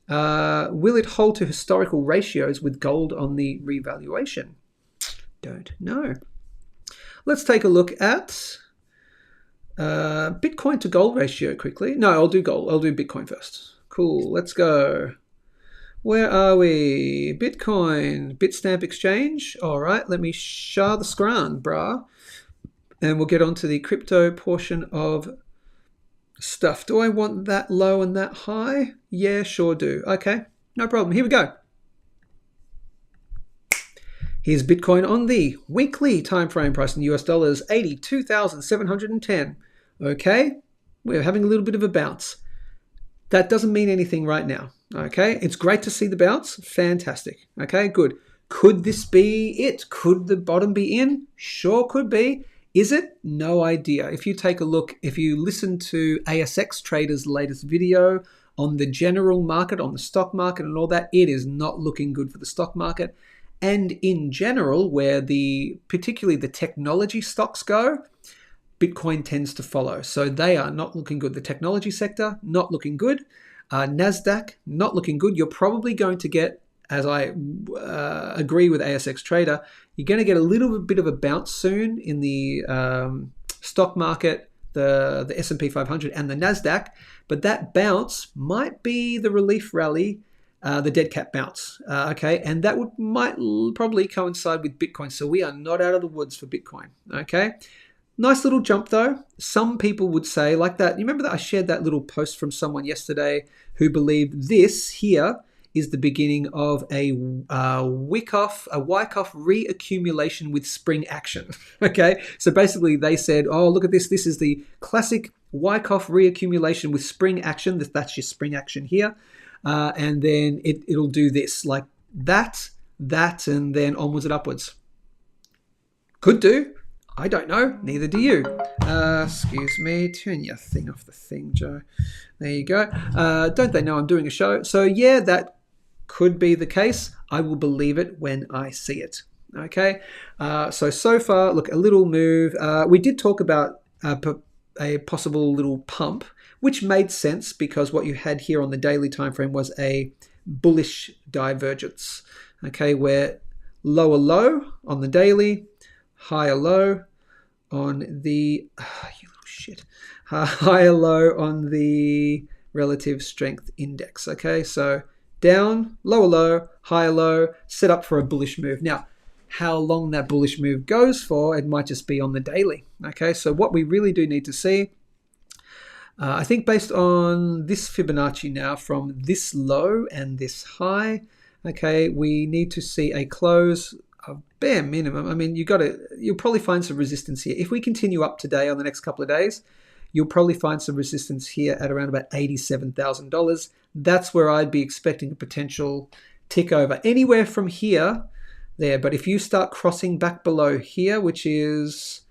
Will it hold to historical ratios with gold on the revaluation? Don't know. Let's take a look at Bitcoin to gold ratio quickly. No, I'll do gold. I'll do Bitcoin first. Cool. Let's go. Where are we? Bitcoin. Bitstamp exchange. All right. Let me share the screen, brah. And we'll get on to the crypto portion of stuff. Do I want that low and that high? Yeah, sure do. Okay. No problem. Here we go. Here's Bitcoin on the weekly time frame, price in US dollars, 82,710. Okay, we're having a little bit of a bounce. That doesn't mean anything right now. Okay, it's great to see the bounce. Fantastic. Okay, good. Could this be it? Could the bottom be in? Sure could be. Is it? No idea. If you take a look, if you listen to ASX Trader's latest video on the general market, on the stock market and all that, it is not looking good for the stock market. And in general, where particularly the technology stocks go, Bitcoin tends to follow. So they are not looking good. The technology sector, not looking good. NASDAQ, not looking good. You're probably going to get, as I agree with ASX Trader, you're going to get a little bit of a bounce soon in the stock market, the S&P 500 and the NASDAQ. But that bounce might be the relief rally, the dead cat bounce. Okay, and that might probably coincide with Bitcoin. So we are not out of the woods for Bitcoin. Okay. Nice little jump though. Some people would say like that. You remember that I shared that little post from someone yesterday who believed this here is the beginning of a Wyckoff reaccumulation with spring action. Okay, so basically they said, oh, look at this. This is the classic Wyckoff reaccumulation with spring action. That's your spring action here. And then it'll do this, like that, and then onwards and upwards. Could do. I don't know. Neither do you. Excuse me. Turn your thing off the thing, Joe. There you go. Don't they know I'm doing a show? So yeah, that could be the case. I will believe it when I see it. Okay. So far, look, a little move. We did talk about a possible little pump, which made sense because what you had here on the daily time frame was a bullish divergence. Okay, where lower low on the daily, higher low on the higher low on the relative strength index. Okay, so down, lower low, higher low, set up for a bullish move. Now, how long that bullish move goes for, it might just be on the daily. Okay, so what we really do need to see, I think based on this Fibonacci now from this low and this high, okay, we need to see a close of bare minimum. I mean, you'll probably find some resistance here. If we continue up today on the next couple of days, you'll probably find some resistance here at around about $87,000. That's where I'd be expecting a potential tick over anywhere from here there. But if you start crossing back below here, which is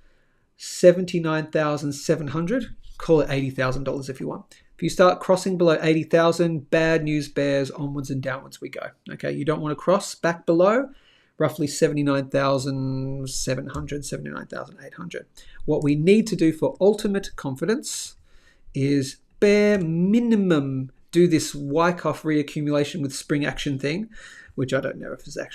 79,700, call it $80,000 if you want. If you start crossing below 80,000, bad news bears, onwards and downwards we go. Okay, you don't want to cross back below roughly 79,700, 79,800. What we need to do for ultimate confidence is bare minimum do this Wyckoff reaccumulation with spring action thing, which I don't know if is an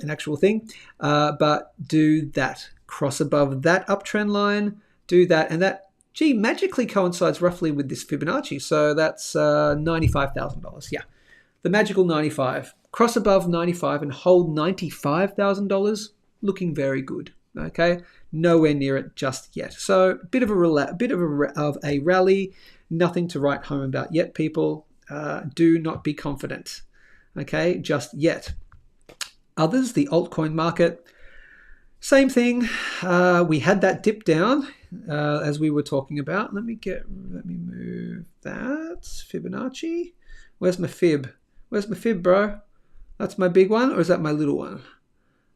actual thing, but do that. Cross above that uptrend line, do that, and that magically coincides roughly with this Fibonacci. So that's $95,000. Yeah, the magical 95. Cross above 95 and hold $95,000, looking very good. Okay, nowhere near it just yet. So a bit of a rally, nothing to write home about yet, people. Do not be confident. Okay, just yet. Others, the altcoin market, same thing. We had that dip down as we were talking about. Let me move that Fibonacci. Where's my fib? Where's my fib, bro? That's my big one, or is that my little one?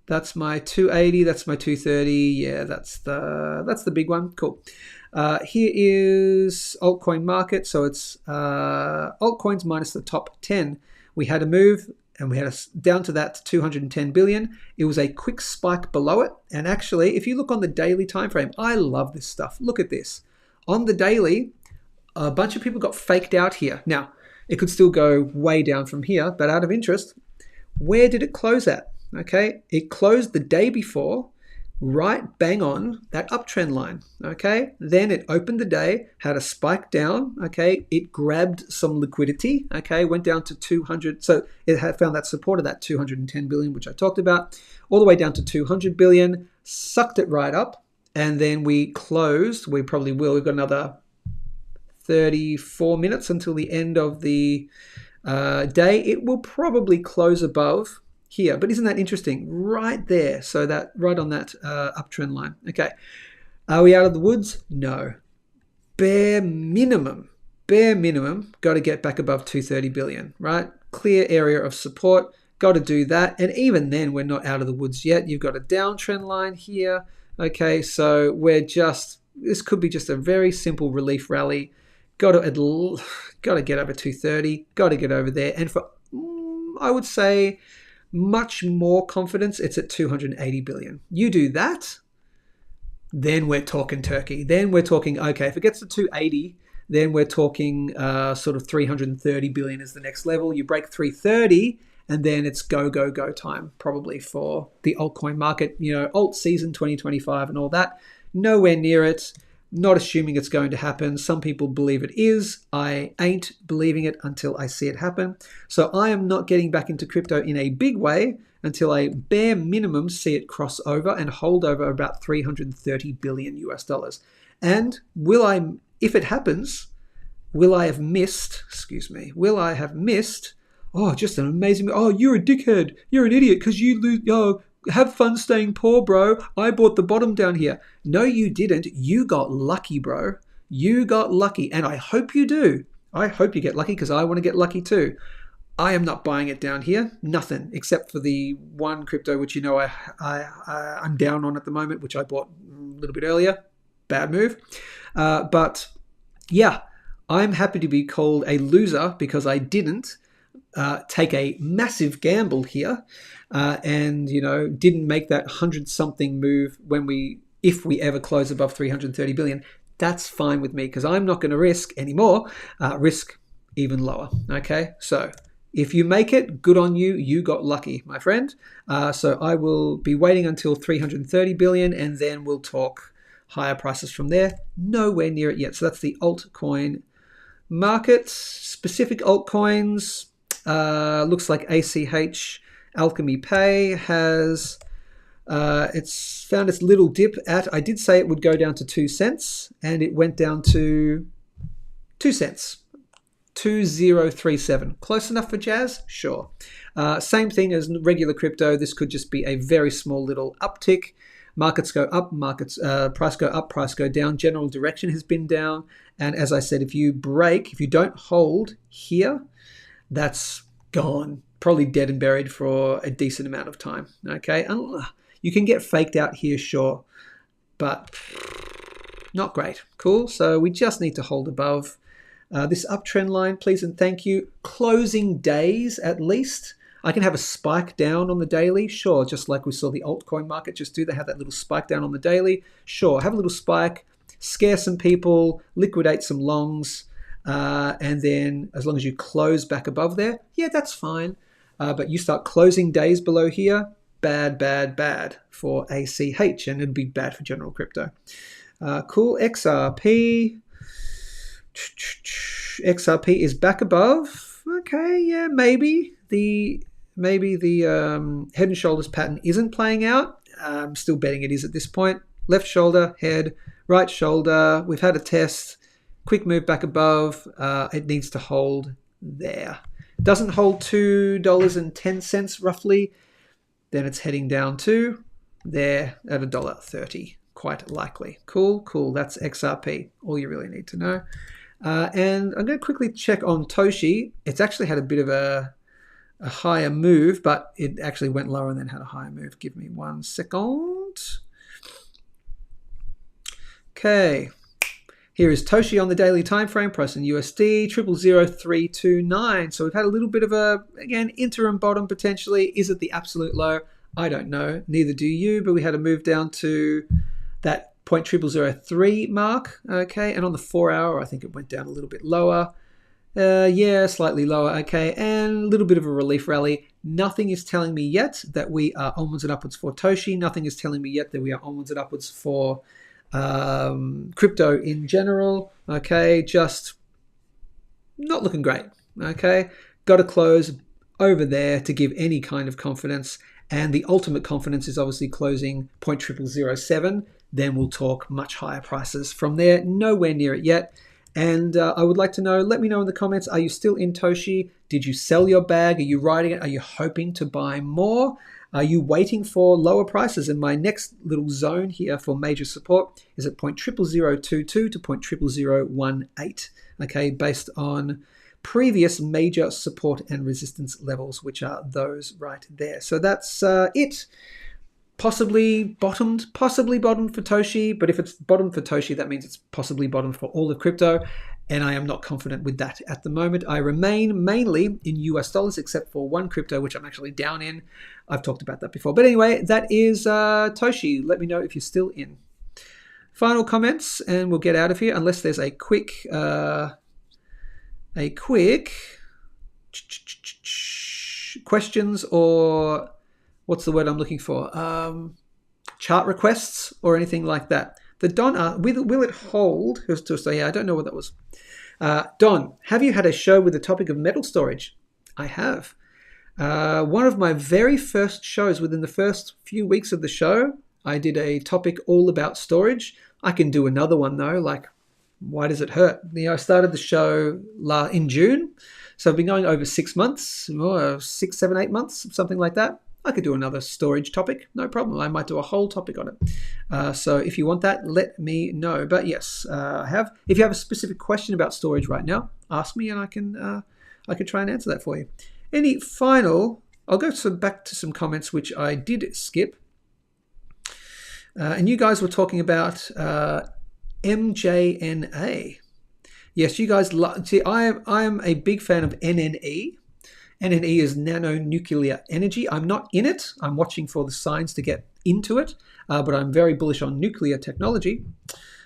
That's my 280. That's my 230. Yeah, that's the big one. Cool. Here is altcoin market. So it's altcoins minus the top 10. We had a move and we had down to that 210 billion. It was a quick spike below it. And actually, if you look on the daily time frame, I love this stuff. Look at this. On the daily, a bunch of people got faked out here. Now, it could still go way down from here, but out of interest, where did it close at? Okay, it closed the day before, right bang on that uptrend line. Okay, then it opened the day, had a spike down. Okay, it grabbed some liquidity. Okay, went down to 200. So it had found that support of that 210 billion, which I talked about, all the way down to 200 billion, sucked it right up, and then we closed. We probably will. We've got another 34 minutes until the end of the day. It will probably close above here, but isn't that interesting? Right there, so that right on that uptrend line. Okay, are we out of the woods? No. Bare minimum, got to get back above 230 billion, right? Clear area of support, got to do that, and even then, we're not out of the woods yet. You've got a downtrend line here. Okay, so this could be just a very simple relief rally. Got to get over 230, got to get over there. And for, I would say, much more confidence, it's at 280 billion. You do that, then we're talking turkey. Then we're talking, okay, if it gets to 280, then we're talking sort of 330 billion is the next level. You break 330, and then it's go, go, go time, probably for the altcoin market, alt season 2025 and all that. Nowhere near it. Not assuming it's going to happen. Some people believe it is. I ain't believing it until I see it happen. So I am not getting back into crypto in a big way until I bare minimum see it cross over and hold over about 330 billion US dollars. And if it happens, will I have missed, just an amazing, you're a dickhead, you're an idiot because you lose, have fun staying poor, bro. I bought the bottom down here. No, you didn't. You got lucky, bro. You got lucky. And I hope you do. I hope you get lucky because I want to get lucky too. I am not buying it down here. Nothing except for the one crypto, which I'm down on at the moment, which I bought a little bit earlier. Bad move. But yeah, I'm happy to be called a loser because I didn't take a massive gamble here and didn't make that 100-something move if we ever close above 330 billion. That's fine with me because I'm not going to risk anymore. Risk even lower. Okay, so if you make it, good on you. You got lucky, my friend. So I will be waiting until 330 billion and then we'll talk higher prices from there. Nowhere near it yet. So that's the altcoin market. Specific altcoins. Looks like ACH Alchemy Pay has it's found its little dip at, I did say it would go down to 2 cents and it went down to 2 cents, 2037. Close enough for Jazz? Sure. Same thing as regular crypto. This could just be a very small little uptick. Markets go up, price go up, price go down. General direction has been down. And as I said, if you don't hold here, that's gone. Probably dead and buried for a decent amount of time. Okay, you can get faked out here, sure, but not great. Cool. So we just need to hold above this uptrend line, please and thank you. Closing days at least. I can have a spike down on the daily, sure, just like we saw the altcoin market just do. They have that little spike down on the daily, sure. Have a little spike, scare some people, liquidate some longs. And then as long as you close back above there, yeah, that's fine. But you start closing days below here, bad for ACH, and it'd be bad for general crypto. Cool. XRP is back above. Okay, yeah, maybe the head and shoulders pattern isn't playing out. I'm still betting it is at this point. Left shoulder, head, right shoulder. We've had a test. Quick move back above. It needs to hold there. Doesn't hold $2.10 roughly. Then it's heading down to there at $1.30, quite likely. Cool. That's XRP. All you really need to know. And I'm going to quickly check on TOSHI. It's actually had a bit of a higher move, but it actually went lower and then had a higher move. Give me 1 second. Okay. Here is TOSHI on the daily time frame, price in USD, 000329. So we've had a little bit of again, interim bottom potentially. Is it the absolute low? I don't know. Neither do you, but we had a move down to that 0.0003 mark. Okay, and on the 4 hour, I think it went down a little bit lower. Yeah, slightly lower. Okay, and a little bit of a relief rally. Nothing is telling me yet that we are onwards and upwards for TOSHI. Nothing is telling me yet that we are onwards and upwards for crypto in general. Okay, just not looking great. Okay, got to close over there to give any kind of confidence, and the ultimate confidence is obviously closing 0.0007. Then we'll talk much higher prices from there. Nowhere near it yet. And I would like to know, let me know in the comments, are you still in TOSHI? Did you sell your bag? Are you riding it? Are you hoping to buy more? Are you waiting for lower prices? And my next little zone here for major support is at 0.00022 to 0.00018, okay, based on previous major support and resistance levels, which are those right there. So that's it. Possibly bottomed for TOSHI, but if it's bottomed for TOSHI, that means it's possibly bottomed for all of crypto, and I am not confident with that at the moment. I remain mainly in US dollars, except for one crypto, which I'm actually down in. I've talked about that before. But anyway, that is TOSHI. Let me know if you're still in. Final comments, and we'll get out of here. Unless there's a quick questions, or what's the word I'm looking for? Chart requests or anything like that. The Don, will it hold? Yeah, I don't know what that was. Don, have you had a show with the topic of metal storage? I have. One of my very first shows, within the first few weeks of the show, I did a topic all about storage. I can do another one though, like, why does it hurt? I started the show in June, so I've been going over 6 months, 6, 7, 8 months, something like that. I could do another storage topic, no problem. I might do a whole topic on it. So if you want that, let me know. But yes, I have. If you have a specific question about storage right now, ask me, and I can try and answer that for you. Any final? I'll go back to some comments which I did skip. And you guys were talking about MJNA. Yes, you guys. See, I am a big fan of NNE. NNE is nano-nuclear energy. I'm not in it. I'm watching for the signs to get into it, but I'm very bullish on nuclear technology.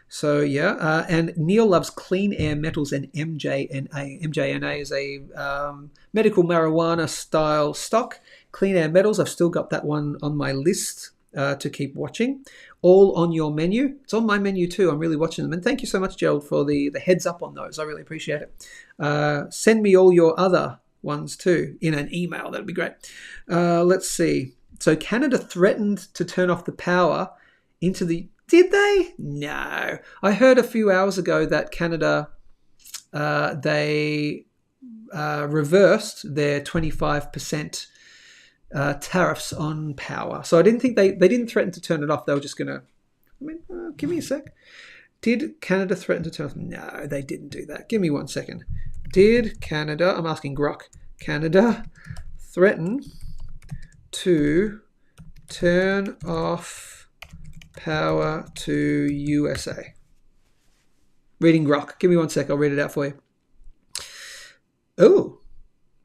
So yeah, and Neil loves clean air metals and MJNA. MJNA is a medical marijuana style stock. Clean air metals, I've still got that one on my list to keep watching. All on your menu. It's on my menu too. I'm really watching them. And thank you so much, Gerald, for the heads up on those. I really appreciate it. Send me all your other ones too in an email. That'd be great. Let's see. So Canada threatened to turn off the power into the... Did they? No. I heard a few hours ago that Canada, they reversed their 25% tariffs on power. So I didn't think they didn't threaten to turn it off. They were just going to... give me a sec. Did Canada threaten to turn off? No, they didn't do that. Give me 1 second. Did Canada, I'm asking Grok, Canada threaten to turn off power to USA? Reading Grok. Give me 1 sec. I'll read it out for you. Oh.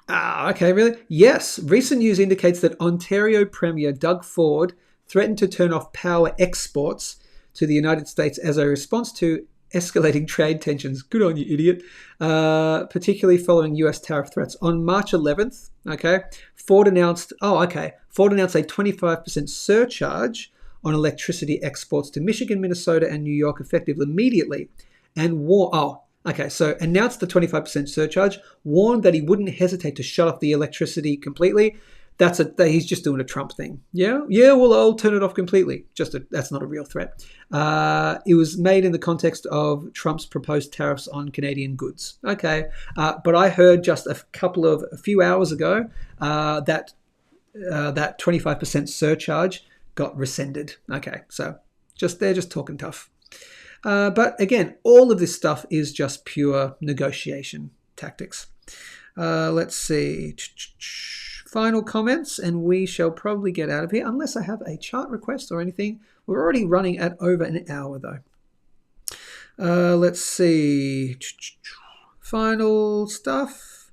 Okay, really? Yes. Recent news indicates that Ontario Premier Doug Ford threatened to turn off power exports to the United States as a response to escalating trade tensions. Good on you, idiot. Particularly following US tariff threats. On March 11th, Ford announced a 25% surcharge on electricity exports to Michigan, Minnesota, and New York effective immediately, and announced the 25% surcharge, warned that he wouldn't hesitate to shut off the electricity completely. He's just doing a Trump thing. Yeah, well, I'll turn it off completely. That's not a real threat. It was made in the context of Trump's proposed tariffs on Canadian goods. Okay, but I heard just a few hours ago that 25% surcharge got rescinded. Okay, so they're just talking tough. But again, all of this stuff is just pure negotiation tactics. Let's see. Final comments, and we shall probably get out of here unless I have a chart request or anything. We're already running at over an hour though. Let's see. Final stuff.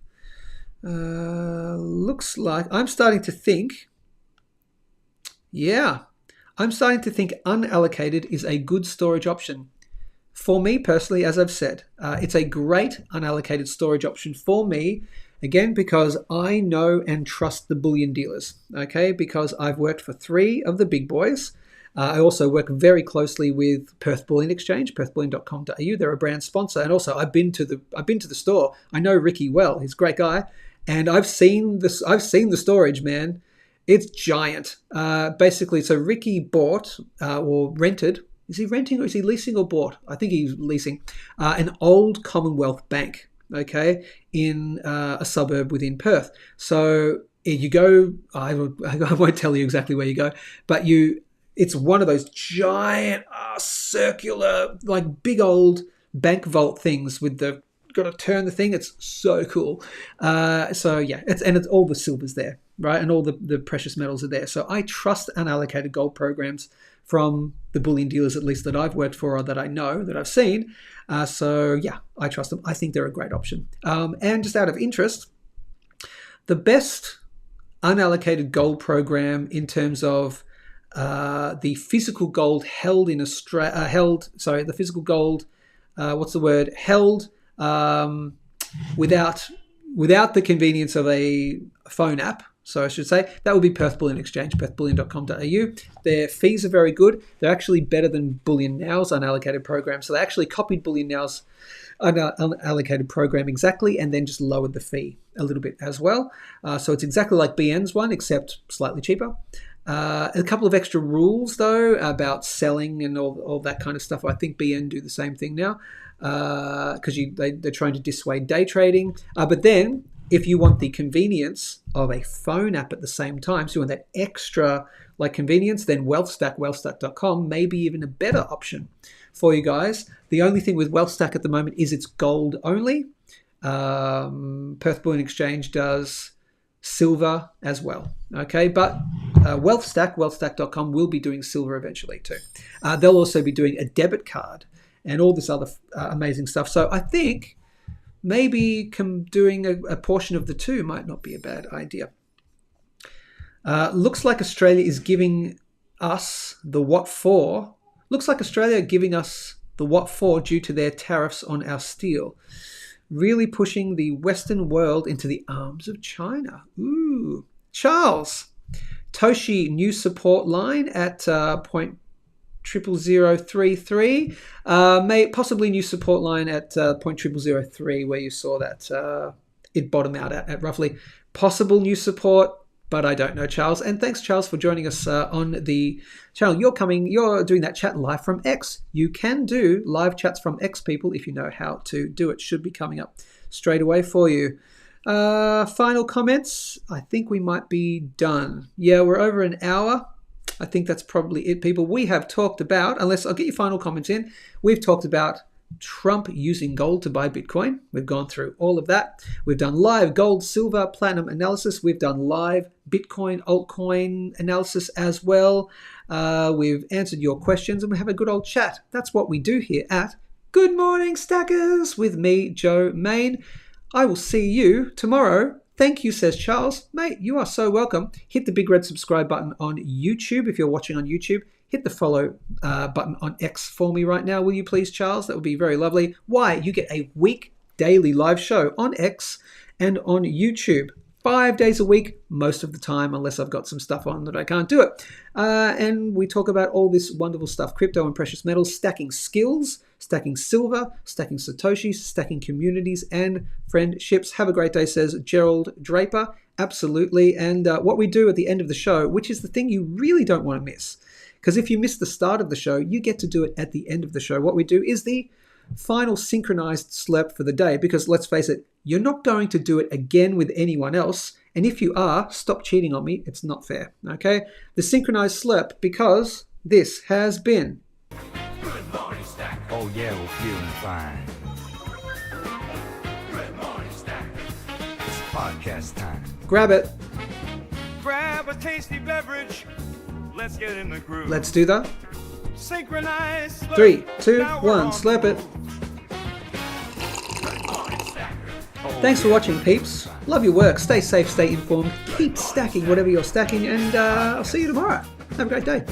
Looks like I'm starting to think. Yeah, I'm starting to think unallocated is a good storage option. For me personally, as I've said, it's a great unallocated storage option for me. Again, because I know and trust the bullion dealers, okay? Because I've worked for 3 of the big boys. I also work very closely with Perth Bullion Exchange, perthbullion.com.au. They're a brand sponsor, and also I've been to the store. I know Ricky well; he's a great guy, and I've seen this. I've seen the storage, man. It's giant. Basically, so Ricky bought or rented. Is he renting or is he leasing or bought? I think he's leasing an old Commonwealth bank. Okay, in a suburb within Perth. So you go, I won't tell you exactly where you go, but it's one of those giant circular, like big old bank vault things with got to turn the thing. It's so cool. So yeah, it's all the silver's there, right? And all the precious metals are there. So I trust unallocated gold programs from the bullion dealers, at least that I've worked for or that I know, that I've seen. So yeah, I trust them. I think they're a great option. And just out of interest, the best unallocated gold program in terms of the physical gold held in Australia, the physical gold, held without the convenience of a phone app. So I should say that would be Perth Bullion Exchange, perthbullion.com.au. Their fees are very good. They're actually better than Bullion Now's unallocated program. So they actually copied Bullion Now's unallocated program exactly and then just lowered the fee a little bit as well. So it's exactly like BN's one, except slightly cheaper. A couple of extra rules, though, about selling and all that kind of stuff. I think BN do the same thing now because they're trying to dissuade day trading. But then, if you want the convenience of a phone app at the same time, so you want that extra convenience, then Wealthstack, wealthstack.com, may be even a better option for you guys. The only thing with Wealthstack at the moment is it's gold only. Perth Bullion Exchange does silver as well. Okay, but wealthstack.com will be doing silver eventually too. They'll also be doing a debit card and all this other amazing stuff. So I think maybe doing a portion of the two might not be a bad idea. Looks like Australia is giving us the what for. Looks like Australia are giving us the what for due to their tariffs on our steel. Really pushing the Western world into the arms of China. Ooh. Charles, TOSHI new support line at point 00033. Possibly new support line at point 0003 where you saw that it bottom out at roughly. Possible new support, but I don't know, Charles. And thanks, Charles, for joining us on the channel. You're doing that chat live from X. You can do live chats from X, people, if you know how to do it. Should be coming up straight away for you. Final comments. I think we might be done. Yeah, we're over an hour. I think that's probably it, people. We have talked about, unless I'll get your final comments in, we've talked about Trump using gold to buy Bitcoin. We've gone through all of that. We've done live gold, silver, platinum analysis. We've done live Bitcoin, altcoin analysis as well. We've answered your questions and we have a good old chat. That's what we do here at Good Morning Stackers with me, Joe Main. I will see you tomorrow. Thank you, says Charles. Mate, you are so welcome. Hit the big red subscribe button on YouTube if you're watching on YouTube. Hit the follow button on X for me right now, will you please, Charles? That would be very lovely. Why? You get a week daily live show on X and on YouTube. 5 days a week, most of the time, unless I've got some stuff on that I can't do it. And we talk about all this wonderful stuff, crypto and precious metals, stacking skills, stacking silver, stacking Satoshis, stacking communities and friendships. Have a great day, says Gerald Draper. Absolutely. And what we do at the end of the show, which is the thing you really don't want to miss, because if you miss the start of the show, you get to do it at the end of the show. What we do is the final synchronized slurp for the day, because let's face it, you're not going to do it again with anyone else. And if you are, stop cheating on me. It's not fair. Okay? The synchronized slurp, because this has been Good morning, Stack. Oh yeah, we're feeling fine. Good morning, Stack. It's podcast time. Grab it. Grab a tasty beverage. Let's get in the groove. Let's do that. Synchronize. Slurp. 3, 2, Now we're 1, on slurp the it. move. Good morning, Stacker. Thanks for watching, peeps. Love your work. Stay safe, stay informed. Keep stacking whatever you're stacking, and I'll see you tomorrow. Have a great day.